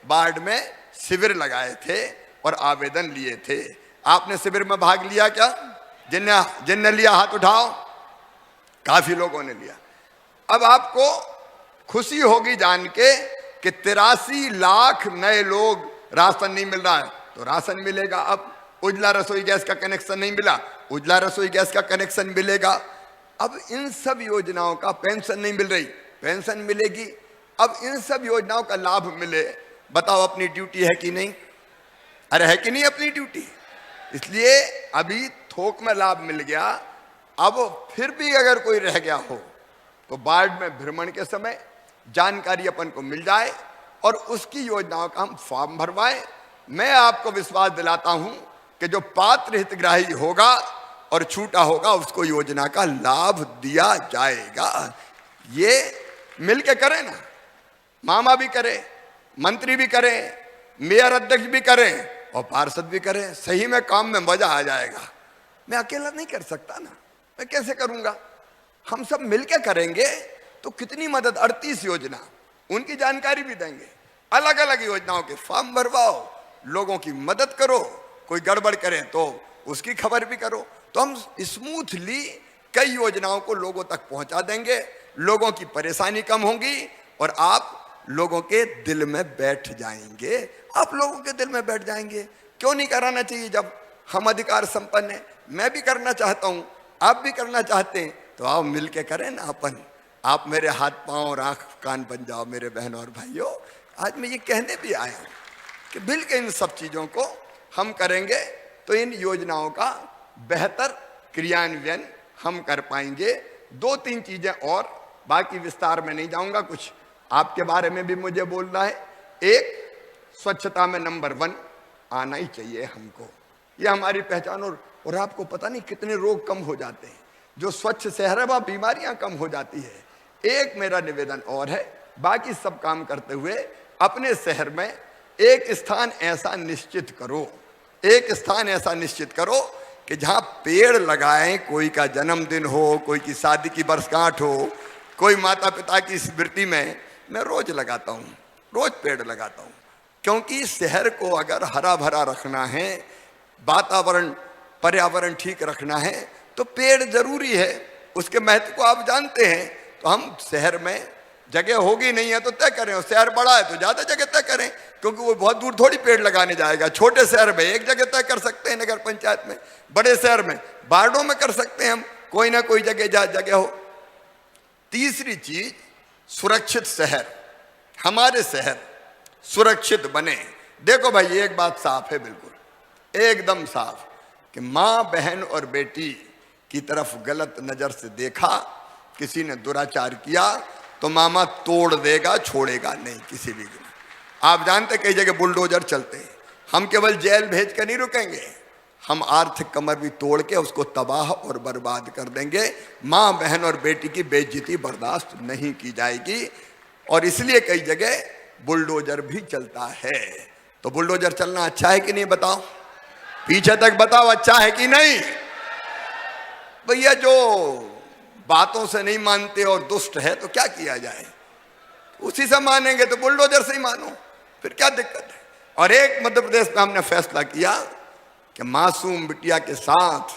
E: वार्ड में शिविर लगाए थे और आवेदन लिए थे। आपने शिविर में भाग लिया क्या? जिनने लिया हाथ उठाओ। काफी लोगों ने लिया। अब आपको खुशी होगी जान के कि 83 लाख नए लोग, राशन नहीं मिल रहा है तो राशन मिलेगा। अब उज्ज्वला रसोई गैस का कनेक्शन नहीं मिला, उज्ज्वला रसोई गैस का कनेक्शन मिलेगा। अब इन सब योजनाओं का, पेंशन नहीं मिल रही, पेंशन मिलेगी। अब इन सब योजनाओं का लाभ मिले, बताओ अपनी ड्यूटी है कि नहीं? अरे है कि नहीं अपनी ड्यूटी? इसलिए अभी थोक में लाभ मिल गया। अब फिर भी अगर कोई रह गया हो तो वार्ड में भ्रमण के समय जानकारी अपन को मिल जाए और उसकी योजनाओं का हम फॉर्म भरवाएं। मैं आपको विश्वास दिलाता हूं कि जो पात्र हितग्राही होगा और छूटा होगा उसको योजना का लाभ दिया जाएगा। ये मिलके करें ना, मामा भी करे, मंत्री भी करें, मेयर अध्यक्ष भी करें और पार्षद भी करें। सही में काम में मजा आ जाएगा। मैं अकेला नहीं कर सकता ना, मैं कैसे करूंगा? हम सब मिलके करेंगे तो कितनी मदद। 38 योजना, उनकी जानकारी भी देंगे। अलग अलग योजनाओं के फॉर्म भरवाओ, लोगों की मदद करो, कोई गड़बड़ करे तो उसकी खबर भी करो। तो हम स्मूथली कई योजनाओं को लोगों तक पहुंचा देंगे, लोगों की परेशानी कम होगी और आप लोगों के दिल में बैठ जाएंगे। आप लोगों के दिल में बैठ जाएंगे। क्यों नहीं कराना चाहिए जब हम अधिकार संपन्न हैं? मैं भी करना चाहता हूं, आप भी करना चाहते हैं, तो आओ मिलके करें ना अपन। आप मेरे हाथ पांव और आंख कान बन जाओ मेरे बहनों और भाइयों। आज मैं ये कहने भी आया हूं कि मिलके इन सब चीजों को हम करेंगे तो इन योजनाओं का बेहतर क्रियान्वयन हम कर पाएंगे। 2-3 चीजें और, बाकी विस्तार में नहीं जाऊंगा, कुछ आपके बारे में भी मुझे बोलना है। एक, स्वच्छता में नंबर 1 आना ही चाहिए हमको, ये हमारी पहचान। और आपको पता नहीं कितने रोग कम हो जाते हैं जो स्वच्छ शहर है, वहां बीमारियां कम हो जाती है। एक मेरा निवेदन और है, बाकी सब काम करते हुए अपने शहर में एक स्थान ऐसा निश्चित करो, एक स्थान ऐसा निश्चित करो कि जहां पेड़ लगाएं। कोई का जन्मदिन हो, कोई की शादी की वर्षगांठ हो, कोई माता पिता की स्मृति में, मैं रोज लगाता हूं, रोज पेड़ लगाता हूं। क्योंकि शहर को अगर हरा भरा रखना है, वातावरण पर्यावरण ठीक रखना है, तो पेड़ जरूरी है। उसके महत्व को आप जानते हैं। तो हम शहर में जगह होगी नहीं है तो तय करें, और शहर बड़ा है तो ज्यादा जगह तय करें, क्योंकि वो बहुत दूर थोड़ी पेड़ लगाने जाएगा। छोटे शहर में एक जगह तय कर सकते हैं नगर पंचायत में, बड़े शहर में वार्डों में कर सकते हैं हम, कोई ना कोई जगह जगह हो। तीसरी चीज, सुरक्षित शहर। हमारे शहर सुरक्षित बने। देखो भाई, एक बात साफ है, बिल्कुल एकदम साफ, कि माँ बहन और बेटी की तरफ गलत नजर से देखा, किसी ने दुराचार किया तो मामा तोड़ देगा, छोड़ेगा नहीं किसी भी दिन। आप जानते कई जगह बुलडोजर चलते हैं, हम केवल जेल भेज कर नहीं रुकेंगे, हम आर्थिक कमर भी तोड़ के उसको तबाह और बर्बाद कर देंगे। माँ बहन और बेटी की बेइज्जती बर्दाश्त नहीं की जाएगी, और इसलिए कई जगह बुलडोजर भी चलता है। तो बुलडोजर चलना अच्छा है कि नहीं बताओ, पीछे तक बताओ, अच्छा है कि नहीं? भैया जो बातों से नहीं मानते और दुष्ट है तो क्या किया जाए, उसी से मानेंगे तो बुलडोजर से ही मानो, फिर क्या दिक्कत है। और एक मध्य प्रदेश में हमने फैसला किया कि मासूम बिटिया के साथ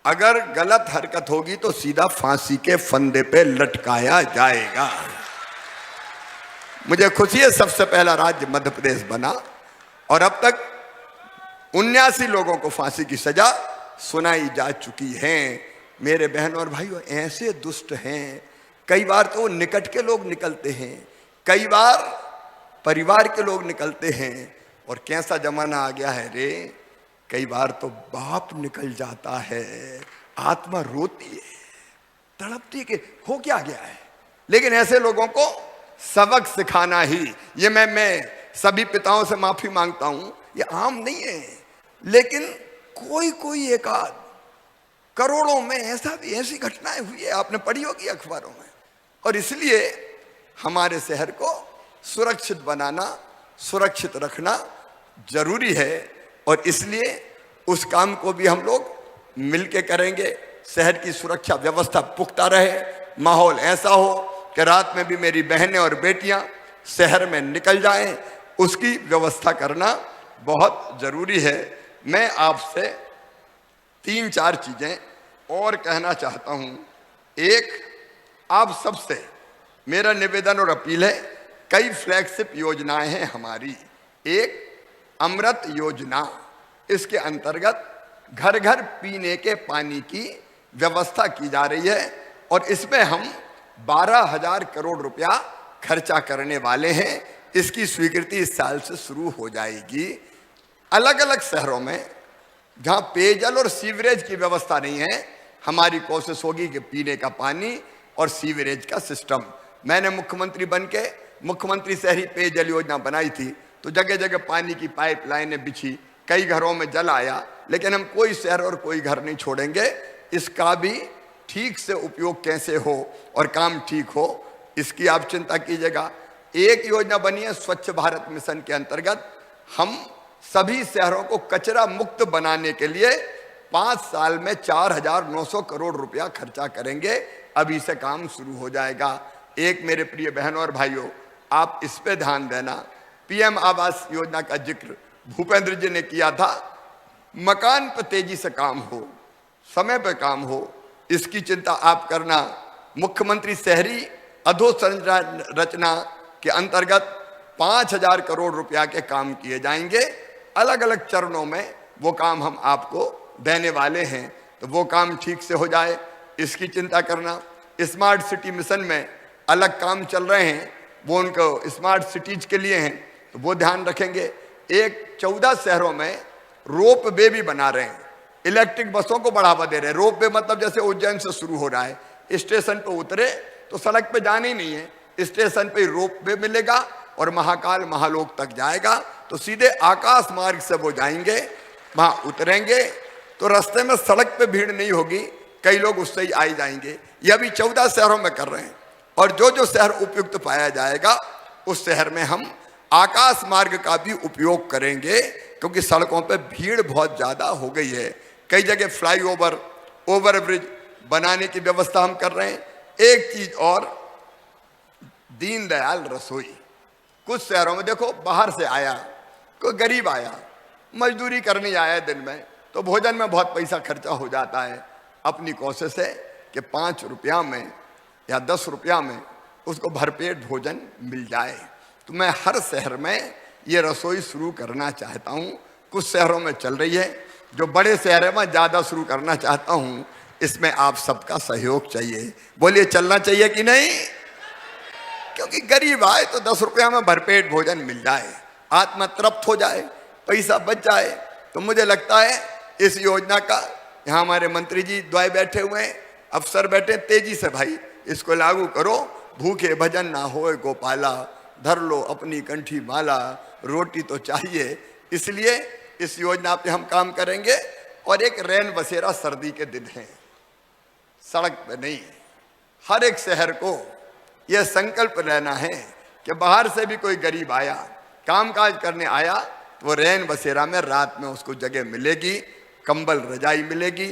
E: अगर गलत हरकत होगी तो सीधा फांसी के फंदे पे लटकाया जाएगा। मुझे खुशी है, सबसे पहला राज्य मध्य प्रदेश बना, और अब तक 79 लोगों को फांसी की सजा सुनाई जा चुकी है। मेरे बहन और भाइयों, ऐसे दुष्ट हैं, कई बार तो निकट के लोग निकलते हैं, कई बार परिवार के लोग निकलते हैं, और कैसा जमाना आ गया है रे, कई बार तो बाप निकल जाता है, आत्मा रोती है, तड़पती है कि हो क्या गया है। लेकिन ऐसे लोगों को सबक सिखाना ही, ये मैं सभी पिताओं से माफी मांगता हूं, ये आम नहीं है, लेकिन कोई एक आध करोड़ों में ऐसी घटनाएं हुई है, आपने पढ़ी होगी अखबारों में। और इसलिए हमारे शहर को सुरक्षित बनाना, सुरक्षित रखना जरूरी है, और इसलिए उस काम को भी हम लोग मिलके करेंगे। शहर की सुरक्षा व्यवस्था पुख्ता रहे, माहौल ऐसा हो कि रात में भी मेरी बहनें और बेटियां शहर में निकल जाएं, उसकी व्यवस्था करना बहुत जरूरी है। मैं आपसे 3-4 चीजें और कहना चाहता हूं। एक, आप सबसे मेरा निवेदन और अपील है, कई फ्लैगशिप योजनाएं हैं हमारी। एक अमृत योजना, इसके अंतर्गत घर घर पीने के पानी की व्यवस्था की जा रही है, और इसमें हम 12,000 करोड़ रुपया खर्चा करने वाले हैं। इसकी स्वीकृति इस साल से शुरू हो जाएगी। अलग अलग शहरों में जहां पेयजल और सीवरेज की व्यवस्था नहीं है, हमारी कोशिश होगी कि पीने का पानी और सीवरेज का सिस्टम। मैंने मुख्यमंत्री बनके मुख्यमंत्री शहरी पेयजल योजना बनाई थी, तो जगह जगह पानी की पाइपलाइनें बिछी, कई घरों में जल आया, लेकिन हम कोई शहर और कोई घर नहीं छोड़ेंगे। इसका भी ठीक से उपयोग कैसे हो और काम ठीक हो, इसकी आप चिंता कीजिएगा। एक योजना बनी है स्वच्छ भारत मिशन के अंतर्गत, हम सभी शहरों को कचरा मुक्त बनाने के लिए 5 साल में 4,900 करोड़ रुपया खर्चा करेंगे। अभी से काम शुरू हो जाएगा। एक, मेरे प्रिय बहनों और भाइयों, आप इस पे ध्यान देना, पीएम आवास योजना का जिक्र भूपेंद्र जी ने किया था। मकान पर तेजी से काम हो, समय पे काम हो, इसकी चिंता आप करना। मुख्यमंत्री शहरी अधोसंरचना के अंतर्गत 5,000 करोड़ रुपया के काम किए जाएंगे। अलग अलग चरणों में वो काम हम आपको देने वाले हैं, तो वो काम ठीक से हो जाए, इसकी चिंता करना। स्मार्ट सिटी मिशन में अलग काम चल रहे हैं, वो उनको स्मार्ट सिटीज के लिए हैं, तो वो ध्यान रखेंगे। 14 शहरों में रोप वे भी बना रहे हैं, इलेक्ट्रिक बसों को बढ़ावा दे रहे हैं। रोप वे मतलब जैसे उज्जैन से शुरू हो रहा है, स्टेशन पे उतरे तो सड़क पे जाना ही नहीं है, स्टेशन पे रोप वे मिलेगा और महाकाल महालोक तक जाएगा, तो सीधे आकाश मार्ग से वो जाएंगे, वहां उतरेंगे तो रास्ते में सड़क पे भीड़ नहीं होगी, कई लोग उससे ही आ जाएंगे। यह भी 14 शहरों में कर रहे हैं, और जो जो शहर उपयुक्त पाया जाएगा उस शहर में हम आकाश मार्ग का भी उपयोग करेंगे, क्योंकि सड़कों पे भीड़ बहुत ज्यादा हो गई है। कई जगह फ्लाईओवर, ओवरब्रिज बनाने की व्यवस्था हम कर रहे हैं। एक चीज और, दीनदयाल रसोई, कुछ शहरों में देखो बाहर से आया, कोई गरीब आया, मजदूरी करने आया दिन में, तो भोजन में बहुत पैसा खर्चा हो जाता है। अपनी कोशिश है कि 5 रुपया में या 10 रुपया में उसको भरपेट भोजन मिल जाए। तो मैं हर शहर में ये रसोई शुरू करना चाहता हूँ। कुछ शहरों में चल रही है, जो बड़े शहर में ज़्यादा शुरू करना चाहता हूँ। इसमें आप सबका सहयोग चाहिए। बोलिए, चलना चाहिए कि नहीं? क्योंकि गरीब आए तो 10 रुपया में भरपेट भोजन मिल जाए, आत्मा तृप्त हो जाए, पैसा बच जाए। तो मुझे लगता है इस योजना का, यहाँ हमारे मंत्री जी द्वाय बैठे हुए हैं, अफसर बैठे, तेजी से भाई इसको लागू करो। भूखे भजन ना होए गोपाला, धर लो अपनी कंठी माला, रोटी तो चाहिए। इसलिए इस योजना पे हम काम करेंगे। और एक रैन बसेरा सर्दी के दिन है, सड़क पे नहीं। हर एक शहर को यह संकल्प लेना है कि बाहर से भी कोई गरीब आया, कामकाज करने आया, तो वो रैन बसेरा में रात में उसको जगह मिलेगी, कंबल रजाई मिलेगी,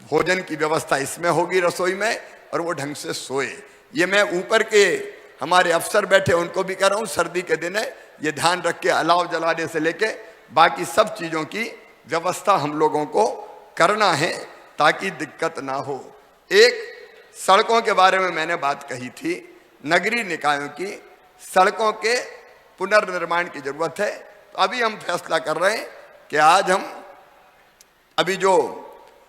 E: भोजन की व्यवस्था इसमें होगी रसोई में, और वो ढंग से सोए। ये मैं ऊपर के हमारे अफसर बैठे उनको भी कह रहा हूँ, सर्दी के दिन है, ये ध्यान रख के अलाव जलाने से लेके बाकी सब चीज़ों की व्यवस्था हम लोगों को करना है ताकि दिक्कत ना हो। एक सड़कों के बारे में मैंने बात कही थी, नगरीय निकायों की सड़कों के पुनर्निर्माण की जरूरत है। तो अभी हम फैसला कर रहे हैं कि आज हम अभी जो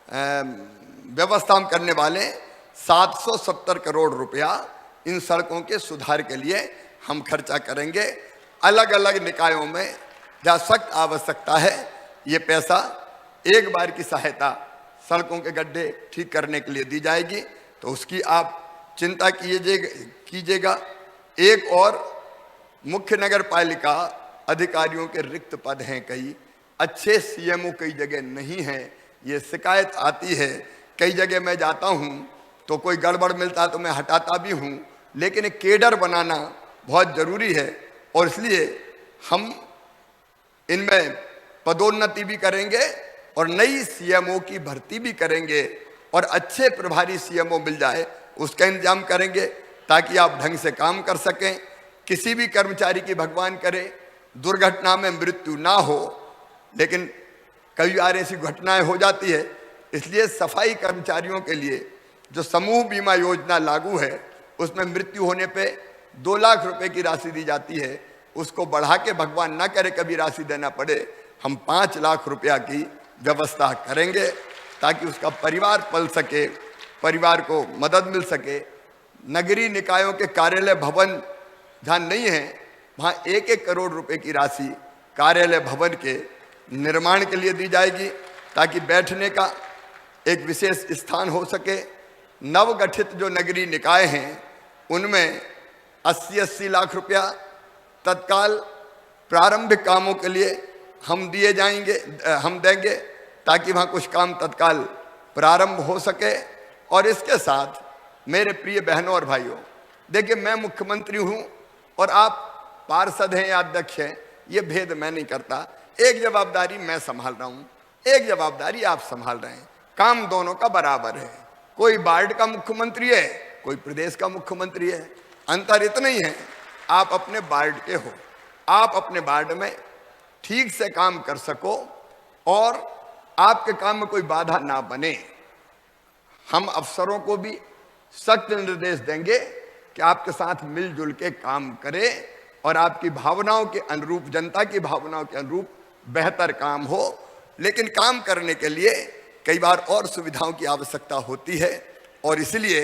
E: व्यवस्था हम करने वाले 770 करोड़ रुपया इन सड़कों के सुधार के लिए हम खर्चा करेंगे। अलग अलग निकायों में जहाँ सख्त आवश्यकता है, ये पैसा एक बार की सहायता सड़कों के गड्ढे ठीक करने के लिए दी जाएगी। तो उसकी आप चिंता कीजिएगा। एक और मुख्य नगर पालिका अधिकारियों के रिक्त पद हैं, कई अच्छे सीएमओ कई जगह नहीं हैं, ये शिकायत आती है। कई जगह मैं जाता हूँ तो कोई गड़बड़ मिलता है तो मैं हटाता भी हूँ, लेकिन एक केडर बनाना बहुत ज़रूरी है। और इसलिए हम इनमें पदोन्नति भी करेंगे और नई सीएमओ की भर्ती भी करेंगे, और अच्छे प्रभारी सीएमओ मिल जाए उसका इंतजाम करेंगे ताकि आप ढंग से काम कर सकें। किसी भी कर्मचारी की भगवान करे दुर्घटना में मृत्यु ना हो, लेकिन कई बार ऐसी घटनाएं हो जाती है। इसलिए सफाई कर्मचारियों के लिए जो समूह बीमा योजना लागू है, उसमें मृत्यु होने पे 2 लाख रुपए की राशि दी जाती है। उसको बढ़ा के भगवान ना करे कभी राशि देना पड़े, हम 5 लाख रुपया की व्यवस्था करेंगे ताकि उसका परिवार पल सके, परिवार को मदद मिल सके। नगरीय निकायों के कार्यालय भवन जहाँ नहीं है, वहाँ 1-1 करोड़ रुपए की राशि कार्यालय भवन के निर्माण के लिए दी जाएगी ताकि बैठने का एक विशेष स्थान हो सके। नवगठित जो नगरीय निकाय हैं उनमें 80-80 लाख रुपया तत्काल प्रारंभिक कामों के लिए हम देंगे ताकि वहाँ कुछ काम तत्काल प्रारंभ हो सके। और इसके साथ मेरे प्रिय बहनों और भाइयों, देखिए मैं मुख्यमंत्री हूँ और आप पार्षद हैं या अध्यक्ष हैं, ये भेद मैं नहीं करता। एक जवाबदारी मैं संभाल रहा हूँ, एक जवाबदारी आप संभाल रहे हैं, काम दोनों का बराबर है। कोई वार्ड का मुख्यमंत्री है, कोई प्रदेश का मुख्यमंत्री है, अंतर इतना ही है आप अपने वार्ड के हो, आप अपने वार्ड में ठीक से काम कर सको और आपके काम में कोई बाधा ना बने। हम अफसरों को भी सख्त निर्देश देंगे कि आपके साथ मिलजुल के काम करें और आपकी भावनाओं के अनुरूप, जनता की भावनाओं के अनुरूप बेहतर काम हो। लेकिन काम करने के लिए कई बार और सुविधाओं की आवश्यकता होती है, और इसलिए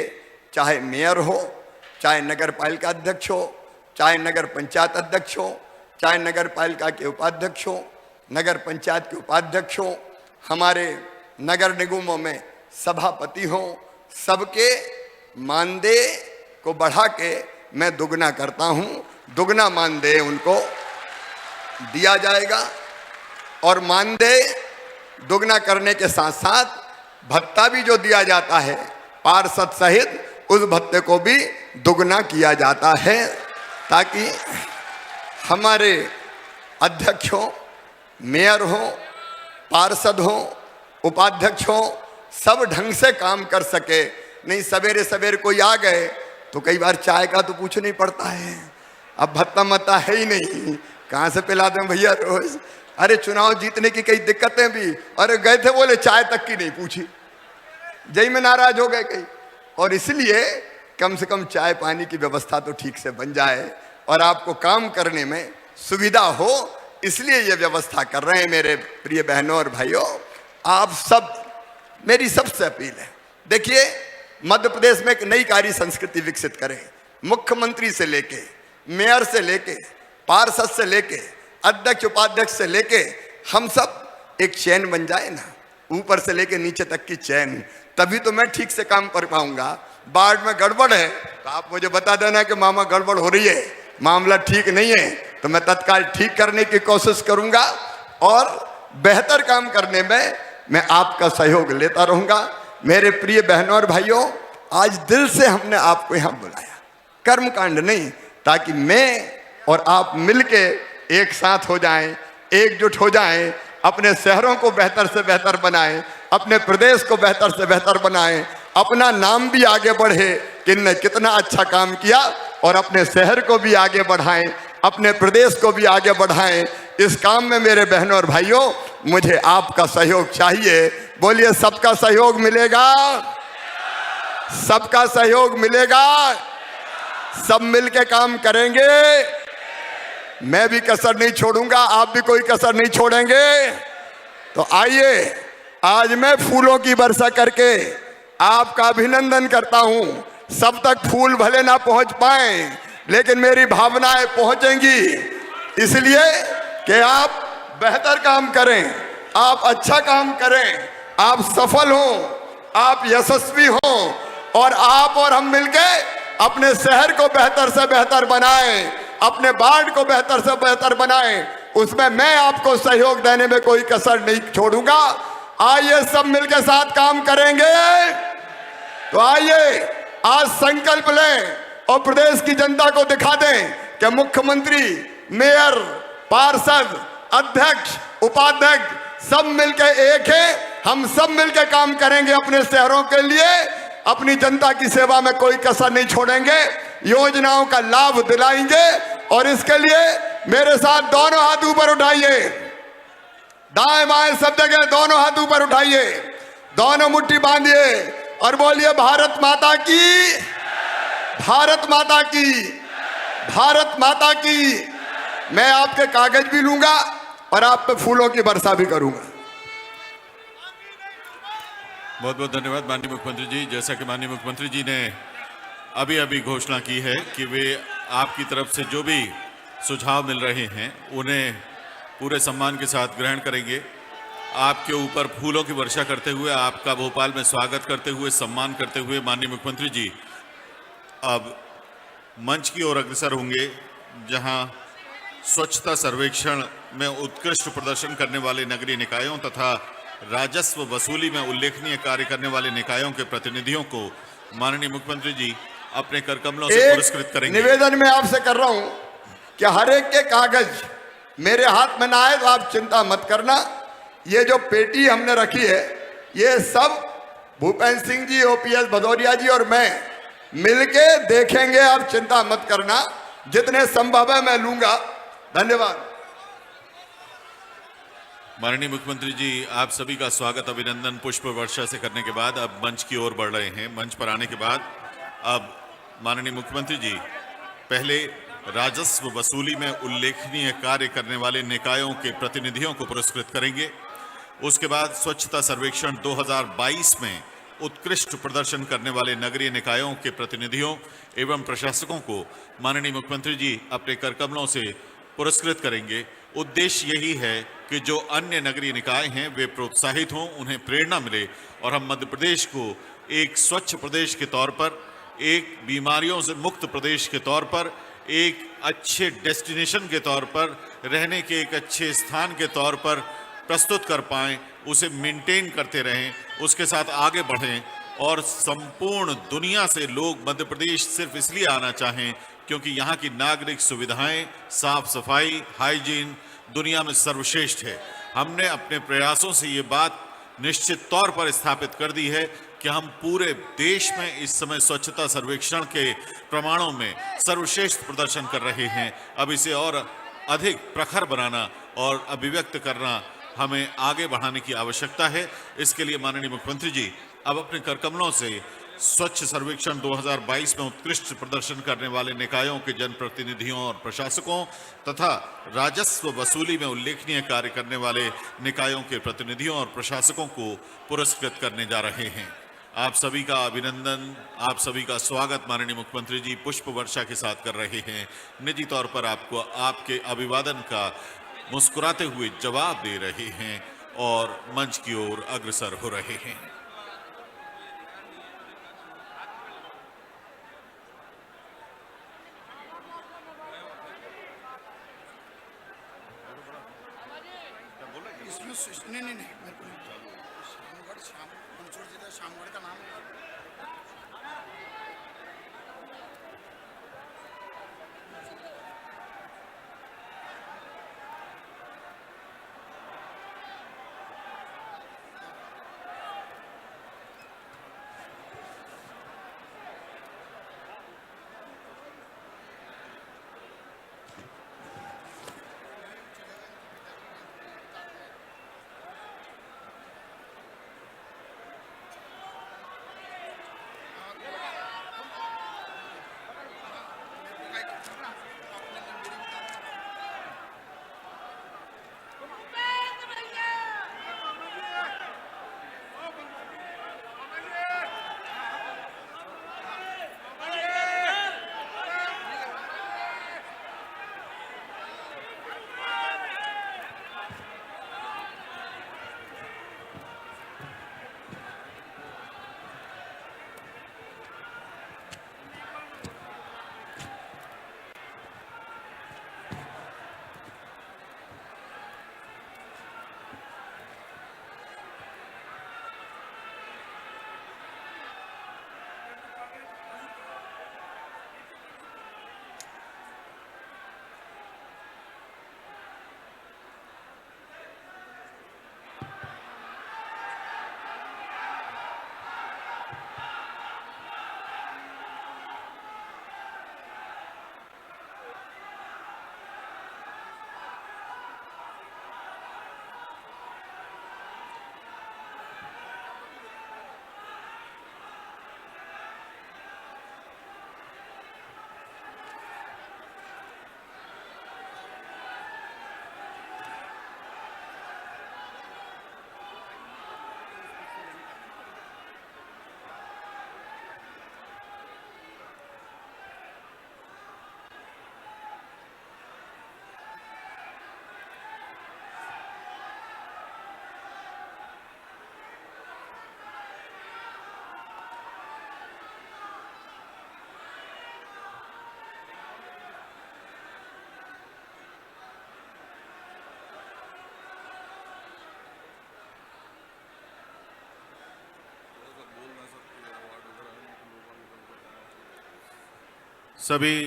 E: चाहे मेयर हो, चाहे नगर पालिका अध्यक्ष हो, चाहे नगर पंचायत अध्यक्ष हो, चाहे नगर पालिका के उपाध्यक्ष हो, नगर पंचायत के उपाध्यक्ष हो, हमारे नगर निगमों में सभापति हों, सबके मानदेय को बढ़ा के मैं दुगना करता हूं। दुगना मानदेय उनको दिया जाएगा और मानदेय दुगना करने के साथ साथ भत्ता भी जो दिया जाता है पार्षद सहित, उस भत्ते को भी दुगना किया जाता है ताकि हमारे अध्यक्ष हो, मेयर हो, पार्षद हो, उपाध्यक्ष हो, सब ढंग से काम कर सके। नहीं सवेरे सवेरे कोई आ गए तो कई बार चाय का तो पूछना ही पड़ता है, अब भत्ता मत्ता है ही नहीं, कहाँ से पिला दें भैया रोज। अरे चुनाव जीतने की कई दिक्कतें भी, अरे गए थे बोले चाय तक की नहीं पूछी, जय में नाराज हो गए कई। और इसलिए कम से कम चाय पानी की व्यवस्था तो ठीक से बन जाए और आपको काम करने में सुविधा हो, इसलिए ये व्यवस्था कर रहे हैं। मेरे प्रिय बहनों और भाइयों, आप सब, मेरी सबसे अपील है, देखिए मध्य प्रदेश में एक नई कार्य संस्कृति विकसित करें। मुख्यमंत्री से लेके, मेयर से लेके, पार्षद से लेके, अध्यक्ष उपाध्यक्ष से लेके हम सब एक चैन बन जाए ना, ऊपर से लेके नीचे तक की चैन, तभी तो मैं ठीक से काम कर पाऊंगा। वार्ड में गड़बड़ है तो आप मुझे बता देना कि मामा गड़बड़ हो रही है, मामला ठीक नहीं है, तो मैं तत्काल ठीक करने की कोशिश करूंगा और बेहतर काम करने में मैं आपका सहयोग लेता रहूंगा। मेरे प्रिय बहनों और भाइयों, आज दिल से हमने आपको यहां बुलाया, कर्मकांड नहीं, ताकि मैं और आप मिलके एक साथ हो जाएं, एकजुट हो जाएं, अपने शहरों को बेहतर से बेहतर बनाएं, अपने प्रदेश को बेहतर से बेहतर बनाएं, अपना नाम भी आगे बढ़े कि इनने कितना अच्छा काम किया, और अपने शहर को भी आगे बढ़ाएं, अपने प्रदेश को भी आगे बढ़ाएं। इस काम में मेरे बहनों और भाइयों मुझे आपका सहयोग चाहिए। बोलिए, सबका सहयोग मिलेगा, सबका सहयोग मिलेगा, सब मिलके काम करेंगे। मैं भी कसर नहीं छोड़ूंगा, आप भी कोई कसर नहीं छोड़ेंगे। तो आइए, आज मैं फूलों की वर्षा करके आपका अभिनंदन करता हूं। सब तक फूल भले ना पहुंच पाए, लेकिन मेरी भावनाएं पहुंचेंगी, इसलिए कि आप बेहतर काम करें, आप अच्छा काम करें, आप सफल हों, आप यशस्वी हों, और आप और हम मिलके अपने शहर को बेहतर से बेहतर बनाएं, अपने वार्ड को बेहतर से बेहतर बनाएं। उसमें मैं आपको सहयोग देने में कोई कसर नहीं छोड़ूंगा। आइए, सब मिलके साथ काम करेंगे। तो आइए, आज संकल्प लें और प्रदेश की जनता को दिखा दें कि मुख्यमंत्री, मेयर, पार्षद, अध्यक्ष, उपाध्यक्ष सब मिलके एक है। हम सब मिलके काम करेंगे अपने शहरों के लिए, अपनी जनता की सेवा में कोई कसर नहीं छोड़ेंगे, योजनाओं का लाभ दिलाएंगे। और इसके लिए मेरे साथ दोनों हाथ ऊपर उठाइए, दाएं बाएं सब जगह दोनों हाथ ऊपर उठाइए, दोनों मुट्ठी बांधिए और बोलिए, भारत माता की, भारत माता की, भारत माता की। मैं आपके कागज भी लूंगा और आप पे फूलों की वर्षा भी करूंगा।
B: बहुत बहुत धन्यवाद माननीय मुख्यमंत्री जी। जैसा कि माननीय मुख्यमंत्री जी ने अभी अभी घोषणा की है कि वे आपकी तरफ से जो भी सुझाव मिल रहे हैं उन्हें पूरे सम्मान के साथ ग्रहण करेंगे। आपके ऊपर फूलों की वर्षा करते हुए, आपका भोपाल में स्वागत करते हुए, सम्मान करते हुए माननीय मुख्यमंत्री जी अब मंच की ओर अग्रसर होंगे, जहां स्वच्छता सर्वेक्षण में उत्कृष्ट प्रदर्शन करने वाले नगरीय निकायों तथा राजस्व वसूली में उल्लेखनीय कार्य करने वाले निकायों के प्रतिनिधियों को माननीय मुख्यमंत्री जी अपने करकमलों से पुरस्कृत करेंगे।
E: निवेदन मैं आपसे कर रहा हूं कि हर एक के कागज मेरे हाथ में ना आए तो आप चिंता मत करना। ये जो पेटी हमने रखी है, ये सब भूपेंद्र सिंह जी, ओपीएस भदौरिया जी और मैं मिलके देखेंगे, आप चिंता मत करना, जितने संभव है मैं लूंगा। धन्यवाद।
B: माननीय मुख्यमंत्री जी, आप सभी का स्वागत अभिनंदन पुष्प वर्षा से करने के बाद अब मंच की ओर बढ़ रहे हैं। मंच पर आने के बाद अब माननीय मुख्यमंत्री जी पहले राजस्व वसूली में उल्लेखनीय कार्य करने वाले निकायों के प्रतिनिधियों को पुरस्कृत करेंगे। उसके बाद स्वच्छता सर्वेक्षण 2022 में उत्कृष्ट प्रदर्शन करने वाले नगरीय निकायों के प्रतिनिधियों एवं प्रशासकों को माननीय मुख्यमंत्री जी अपने करकमलों से पुरस्कृत करेंगे। उद्देश्य यही है कि जो अन्य नगरीय निकाय हैं वे प्रोत्साहित हों, उन्हें प्रेरणा मिले और हम मध्य प्रदेश को एक स्वच्छ प्रदेश के तौर पर, एक बीमारियों से मुक्त प्रदेश के तौर पर, एक अच्छे डेस्टिनेशन के तौर पर, रहने के एक अच्छे स्थान के तौर पर प्रस्तुत कर पाएं, उसे मेंटेन करते रहें, उसके साथ आगे बढ़ें और संपूर्ण दुनिया से लोग मध्य प्रदेश सिर्फ इसलिए आना चाहें क्योंकि यहाँ की नागरिक सुविधाएं, साफ सफाई, हाइजीन दुनिया में सर्वश्रेष्ठ है। हमने अपने प्रयासों से ये बात निश्चित तौर पर स्थापित कर दी है कि हम पूरे देश में इस समय स्वच्छता सर्वेक्षण के प्रमाणों में सर्वश्रेष्ठ प्रदर्शन कर रहे हैं। अब इसे और अधिक प्रखर बनाना और अभिव्यक्त करना हमें आगे बढ़ाने की आवश्यकता है। इसके लिए माननीय मुख्यमंत्री जी अब अपने करकमलों से स्वच्छ सर्वेक्षण 2022 में उत्कृष्ट प्रदर्शन करने वाले निकायों के जनप्रतिनिधियों और प्रशासकों तथा राजस्व वसूली में उल्लेखनीय कार्य करने वाले निकायों के प्रतिनिधियों और प्रशासकों को पुरस्कृत करने जा रहे हैं। आप सभी का अभिनंदन, आप सभी का स्वागत माननीय मुख्यमंत्री जी पुष्प वर्षा के साथ कर रहे हैं। निजी तौर पर आपको आपके अभिवादन का मुस्कुराते हुए जवाब दे रहे हैं और मंच की ओर अग्रसर हो रहे हैं।
F: नहीं नहीं नहीं मेरे को नहीं श्याम मंसूर जी का श्यामगढ़ का नाम है।
B: सभी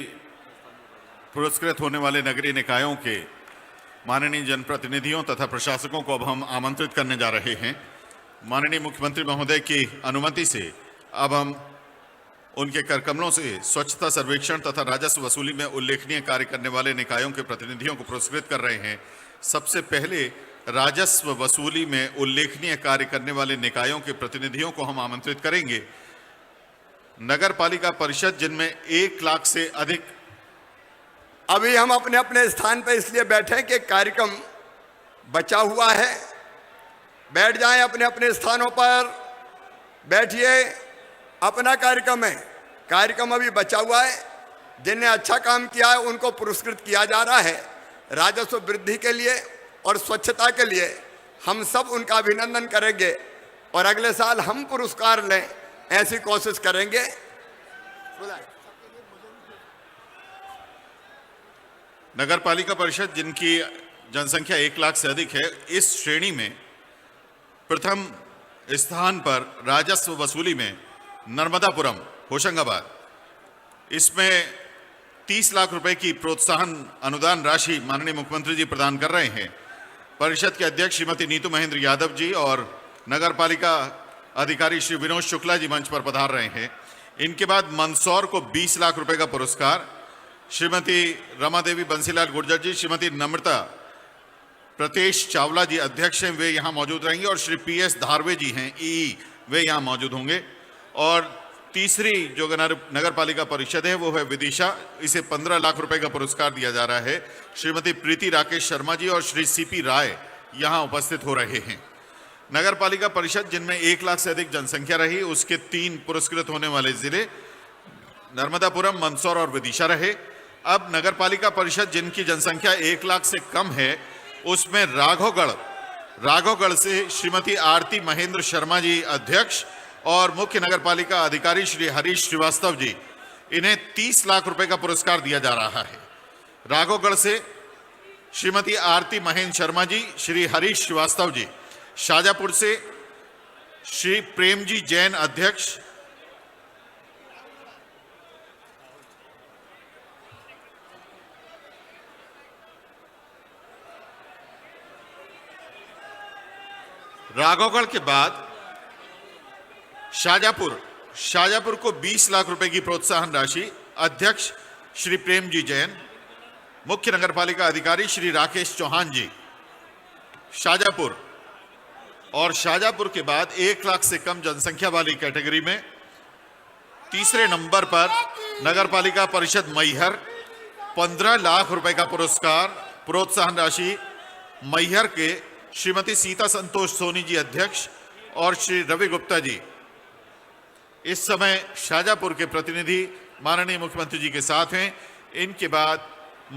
B: पुरस्कृत होने वाले नगरीय निकायों के माननीय जनप्रतिनिधियों तथा प्रशासकों को अब हम आमंत्रित करने जा रहे हैं। माननीय मुख्यमंत्री महोदय की अनुमति से अब हम उनके करकमलों से स्वच्छता सर्वेक्षण तथा राजस्व वसूली में उल्लेखनीय कार्य करने वाले निकायों के प्रतिनिधियों को पुरस्कृत कर रहे हैं। सबसे पहले राजस्व वसूली में उल्लेखनीय कार्य करने वाले निकायों के प्रतिनिधियों को हम आमंत्रित करेंगे। नगर पालिका परिषद जिनमें 1 लाख से अधिक।
E: अभी हम अपने अपने स्थान पर इसलिए बैठे कि कार्यक्रम बचा हुआ है। बैठ जाएं अपने अपने स्थानों पर, बैठिए, अपना कार्यक्रम है। कार्यक्रम अभी बचा हुआ है। जिनने अच्छा काम किया है उनको पुरस्कृत किया जा रहा है। राजस्व वृद्धि के लिए और स्वच्छता के लिए हम सब उनका अभिनंदन करेंगे और अगले साल हम पुरस्कार लें, ऐसी कोशिश करेंगे।
B: नगर पालिका परिषद जिनकी जनसंख्या 1 लाख से अधिक है, इस श्रेणी में प्रथम स्थान पर राजस्व वसूली में नर्मदापुरम होशंगाबाद, इसमें 30 लाख रुपए की प्रोत्साहन अनुदान राशि माननीय मुख्यमंत्री जी प्रदान कर रहे हैं। परिषद के अध्यक्ष श्रीमती नीतू महेंद्र यादव जी और नगर पालिका अधिकारी श्री विनोद शुक्ला जी मंच पर पधार रहे हैं। इनके बाद मंदसौर को 20 लाख रुपए का पुरस्कार श्रीमती रमा देवी बंसीलाल गुर्जर जी, श्रीमती नम्रता प्रतेश चावला जी अध्यक्ष हैं, वे यहाँ मौजूद रहेंगे, और श्री PS धारवे जी हैं ई, वे यहाँ मौजूद होंगे। और तीसरी जो नगर पालिका परिषद है वो है विदिशा, इसे 15 लाख रुपए का पुरस्कार दिया जा रहा है। श्रीमती प्रीति राकेश शर्मा जी और श्री CP राय यहाँ उपस्थित हो रहे हैं। नगर पालिका परिषद जिनमें 1 लाख से अधिक जनसंख्या रही, उसके 3 पुरस्कृत होने वाले जिले नर्मदापुरम, मंदसौर और विदिशा रहे। अब नगर पालिका परिषद जिनकी जनसंख्या 1 लाख से कम है, उसमें राघवगढ़ से श्रीमती आरती महेंद्र शर्मा जी अध्यक्ष और मुख्य नगर पालिका अधिकारी श्री हरीश श्रीवास्तव जी, इन्हें 30 लाख रुपए का पुरस्कार दिया जा रहा है। राघवगढ़ से श्रीमती आरती महेंद्र शर्मा जी, श्री हरीश श्रीवास्तव जी। शाजापुर से श्री प्रेम जी जैन अध्यक्ष, राघवगढ़ के बाद शाजापुर को 20 लाख रुपए की प्रोत्साहन राशि, अध्यक्ष श्री प्रेम जी जैन, मुख्य नगरपालिका अधिकारी श्री राकेश चौहान जी। शाजापुर और शाजापुर के बाद 1 लाख से कम जनसंख्या वाली कैटेगरी में तीसरे नंबर पर नगरपालिका परिषद मैहर, 15 लाख रुपए का पुरस्कार प्रोत्साहन राशि मैहर के श्रीमती सीता संतोष सोनी जी अध्यक्ष और श्री रवि गुप्ता जी। इस समय शाजापुर के प्रतिनिधि माननीय मुख्यमंत्री जी के साथ हैं। इनके बाद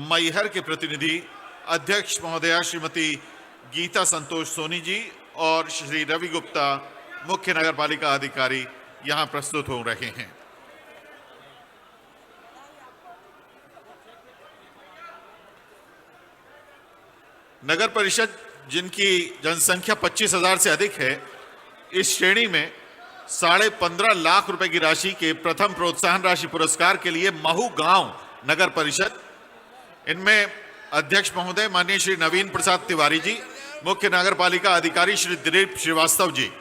B: मैहर के प्रतिनिधि अध्यक्ष महोदया श्रीमती गीता संतोष सोनी जी और श्री रवि गुप्ता मुख्य नगरपालिका अधिकारी यहां प्रस्तुत हो रहे हैं। नगर परिषद जिनकी जनसंख्या 25,000 से अधिक है, इस श्रेणी में 15.5 लाख रुपए की राशि के प्रथम प्रोत्साहन राशि पुरस्कार के लिए महू गांव नगर परिषद, इनमें अध्यक्ष महोदय माननीय श्री नवीन प्रसाद तिवारी जी, मुख्य नगर पालिका अधिकारी श्री दिलीप श्रीवास्तव जी।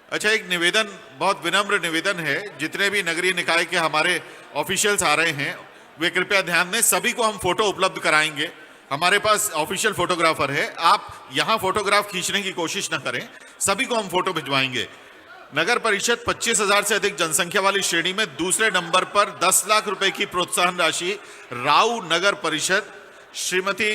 B: अच्छा, एक निवेदन, बहुत विनम्र निवेदन है, जितने भी नगरीय निकाय के हमारे ऑफिशियल्स आ रहे हैं वे कृपया ध्यान दें। सभी को हम फोटो उपलब्ध कराएंगे, हमारे पास ऑफिशियल फोटोग्राफर है, आप यहां फोटोग्राफ खींचने की कोशिश न करें, सभी को हम फोटो भिजवाएंगे। नगर परिषद 25,000 से अधिक जनसंख्या वाली श्रेणी में दूसरे नंबर पर 10 लाख रुपए की प्रोत्साहन राशि राऊ नगर परिषद श्रीमती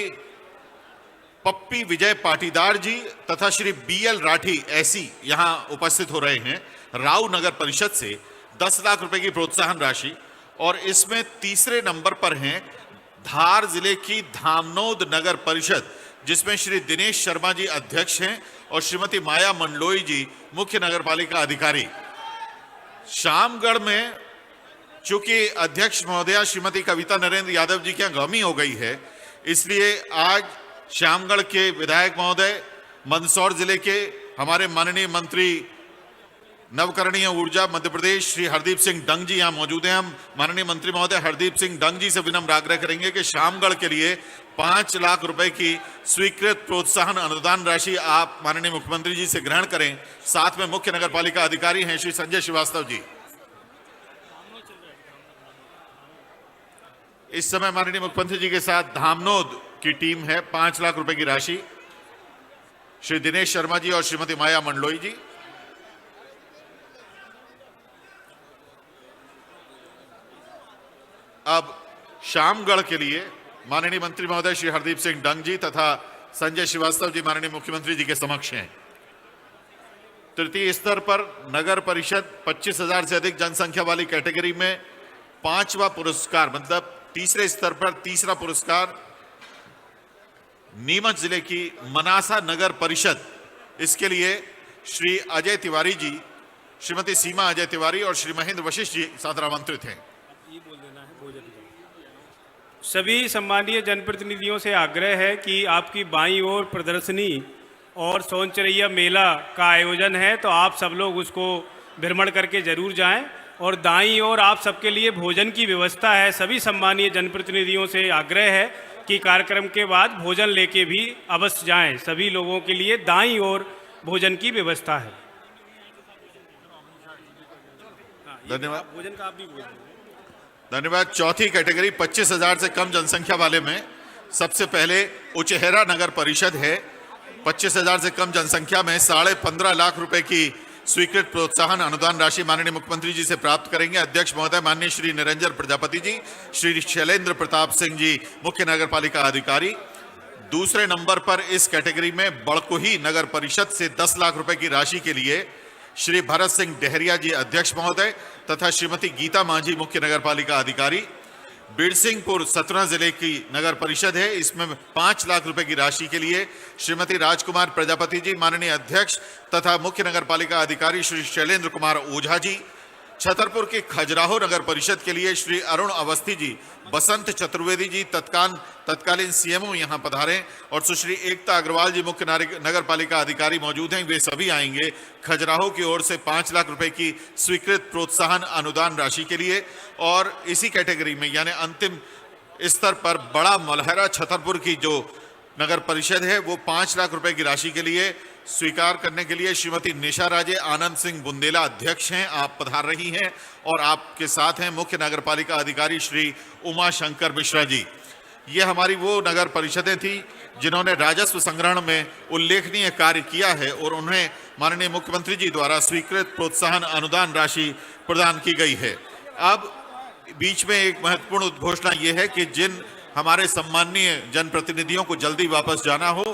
B: पप्पी विजय पाटीदार जी तथा श्री BL राठी ऐसी यहां उपस्थित हो रहे हैं। राऊ नगर परिषद से 10 लाख रुपए की प्रोत्साहन राशि, और इसमें तीसरे नंबर पर हैं धार जिले की धामनोद नगर परिषद, जिसमें श्री दिनेश शर्मा जी अध्यक्ष हैं और श्रीमती माया मंडलोई जी मुख्य नगरपालिका अधिकारी। शामगढ़ में चूंकि अध्यक्ष महोदया श्रीमती कविता नरेंद्र यादव जी की अगवानी हो गई है, इसलिए आज श्यामगढ़ के विधायक महोदय, मंदसौर जिले के हमारे माननीय मंत्री नवकरणीय ऊर्जा मध्य प्रदेश श्री हरदीप सिंह डंग जी यहाँ मौजूद हैं। हम माननीय मंत्री महोदय हरदीप सिंह डंग जी से विनम्र आग्रह करेंगे कि शामगढ़ के लिए 5 लाख रुपए की स्वीकृत प्रोत्साहन अनुदान राशि आप माननीय मुख्यमंत्री जी से ग्रहण करें। साथ में मुख्य नगर पालिका अधिकारी हैं श्री संजय श्रीवास्तव जी। इस समय माननीय मुख्यमंत्री जी के साथ धामनोद की टीम है। 5 लाख रुपए की राशि श्री दिनेश शर्मा जी और श्रीमती माया मंडलोई जी। अब शामगढ़ के लिए माननीय मंत्री महोदय श्री हरदीप सिंह डंग जी तथा संजय श्रीवास्तव जी माननीय मुख्यमंत्री जी के समक्ष हैं। तृतीय स्तर पर नगर परिषद 25,000 से अधिक जनसंख्या वाली कैटेगरी में 5वां पुरस्कार, मतलब तीसरे स्तर पर तीसरा पुरस्कार नीमच जिले की मनासा नगर परिषद, इसके लिए श्री अजय तिवारी जी, श्रीमती सीमा अजय तिवारी और श्री महेंद्र वशिष्ठ जी सादर आमंत्रित हैं।
G: सभी सम्मानीय जनप्रतिनिधियों से आग्रह है कि आपकी बाईं ओर प्रदर्शनी और सोनचरैया मेला का आयोजन है, तो आप सब लोग उसको भ्रमण करके जरूर जाएं। और दाईं ओर आप सबके लिए भोजन की व्यवस्था है। सभी सम्मानीय जनप्रतिनिधियों से आग्रह है कि कार्यक्रम के बाद भोजन लेके भी अवश्य जाएं। सभी लोगों के लिए दाईं ओर भोजन की व्यवस्था है।
B: धन्यवाद।
G: भोजन का आप भी भोजन।
B: धन्यवाद। चौथी कैटेगरी 25,000 से कम जनसंख्या वाले में सबसे पहले उचेहरा नगर परिषद है। 25,000 से कम जनसंख्या में 15.5 लाख रुपए की स्वीकृत प्रोत्साहन अनुदान राशि माननीय मुख्यमंत्री जी से प्राप्त करेंगे। अध्यक्ष महोदय माननीय श्री निरंजन प्रजापति जी, श्री शैलेंद्र प्रताप सिंह जी मुख्य नगर पालिका अधिकारी। दूसरे नंबर पर इस कैटेगरी में बड़कोही नगर परिषद से 10 लाख रुपए की राशि के लिए श्री भरत सिंह डेहरिया जी अध्यक्ष महोदय तथा श्रीमती गीता मांझी मुख्य नगर पालिका अधिकारी। बीरसिंहपुर सतना जिले की नगर परिषद है, इसमें 5 लाख रुपए की राशि के लिए श्रीमती राजकुमार प्रजापति जी माननीय अध्यक्ष तथा मुख्य नगर पालिका अधिकारी श्री शैलेंद्र कुमार ओझा जी। छतरपुर की खजुराहो नगर परिषद के लिए श्री अरुण अवस्थी जी, बसंत चतुर्वेदी जी तत्कालीन सीएमओ यहां पधारे और सुश्री एकता अग्रवाल जी मुख्य नगर पालिका अधिकारी मौजूद हैं, वे सभी आएंगे। खजुराहो की ओर से 5 लाख रुपए की स्वीकृत प्रोत्साहन अनुदान राशि के लिए। और इसी कैटेगरी में यानी अंतिम स्तर पर बड़ा मलहरा छतरपुर की जो नगर परिषद है वो 5 लाख रुपए की राशि के लिए स्वीकार करने के लिए श्रीमती निशा राजे आनंद सिंह बुंदेला अध्यक्ष हैं, आप पधार रही हैं और आपके साथ हैं मुख्य नगर पालिका अधिकारी श्री उमा शंकर मिश्रा जी। ये हमारी वो नगर परिषदें थी जिन्होंने राजस्व संग्रहण में उल्लेखनीय कार्य किया है और उन्हें माननीय मुख्यमंत्री जी द्वारा स्वीकृत प्रोत्साहन अनुदान राशि प्रदान की गई है। अब बीच में एक महत्वपूर्ण उद्घोषणा ये है कि जिन हमारे सम्माननीय जनप्रतिनिधियों को जल्दी वापस जाना हो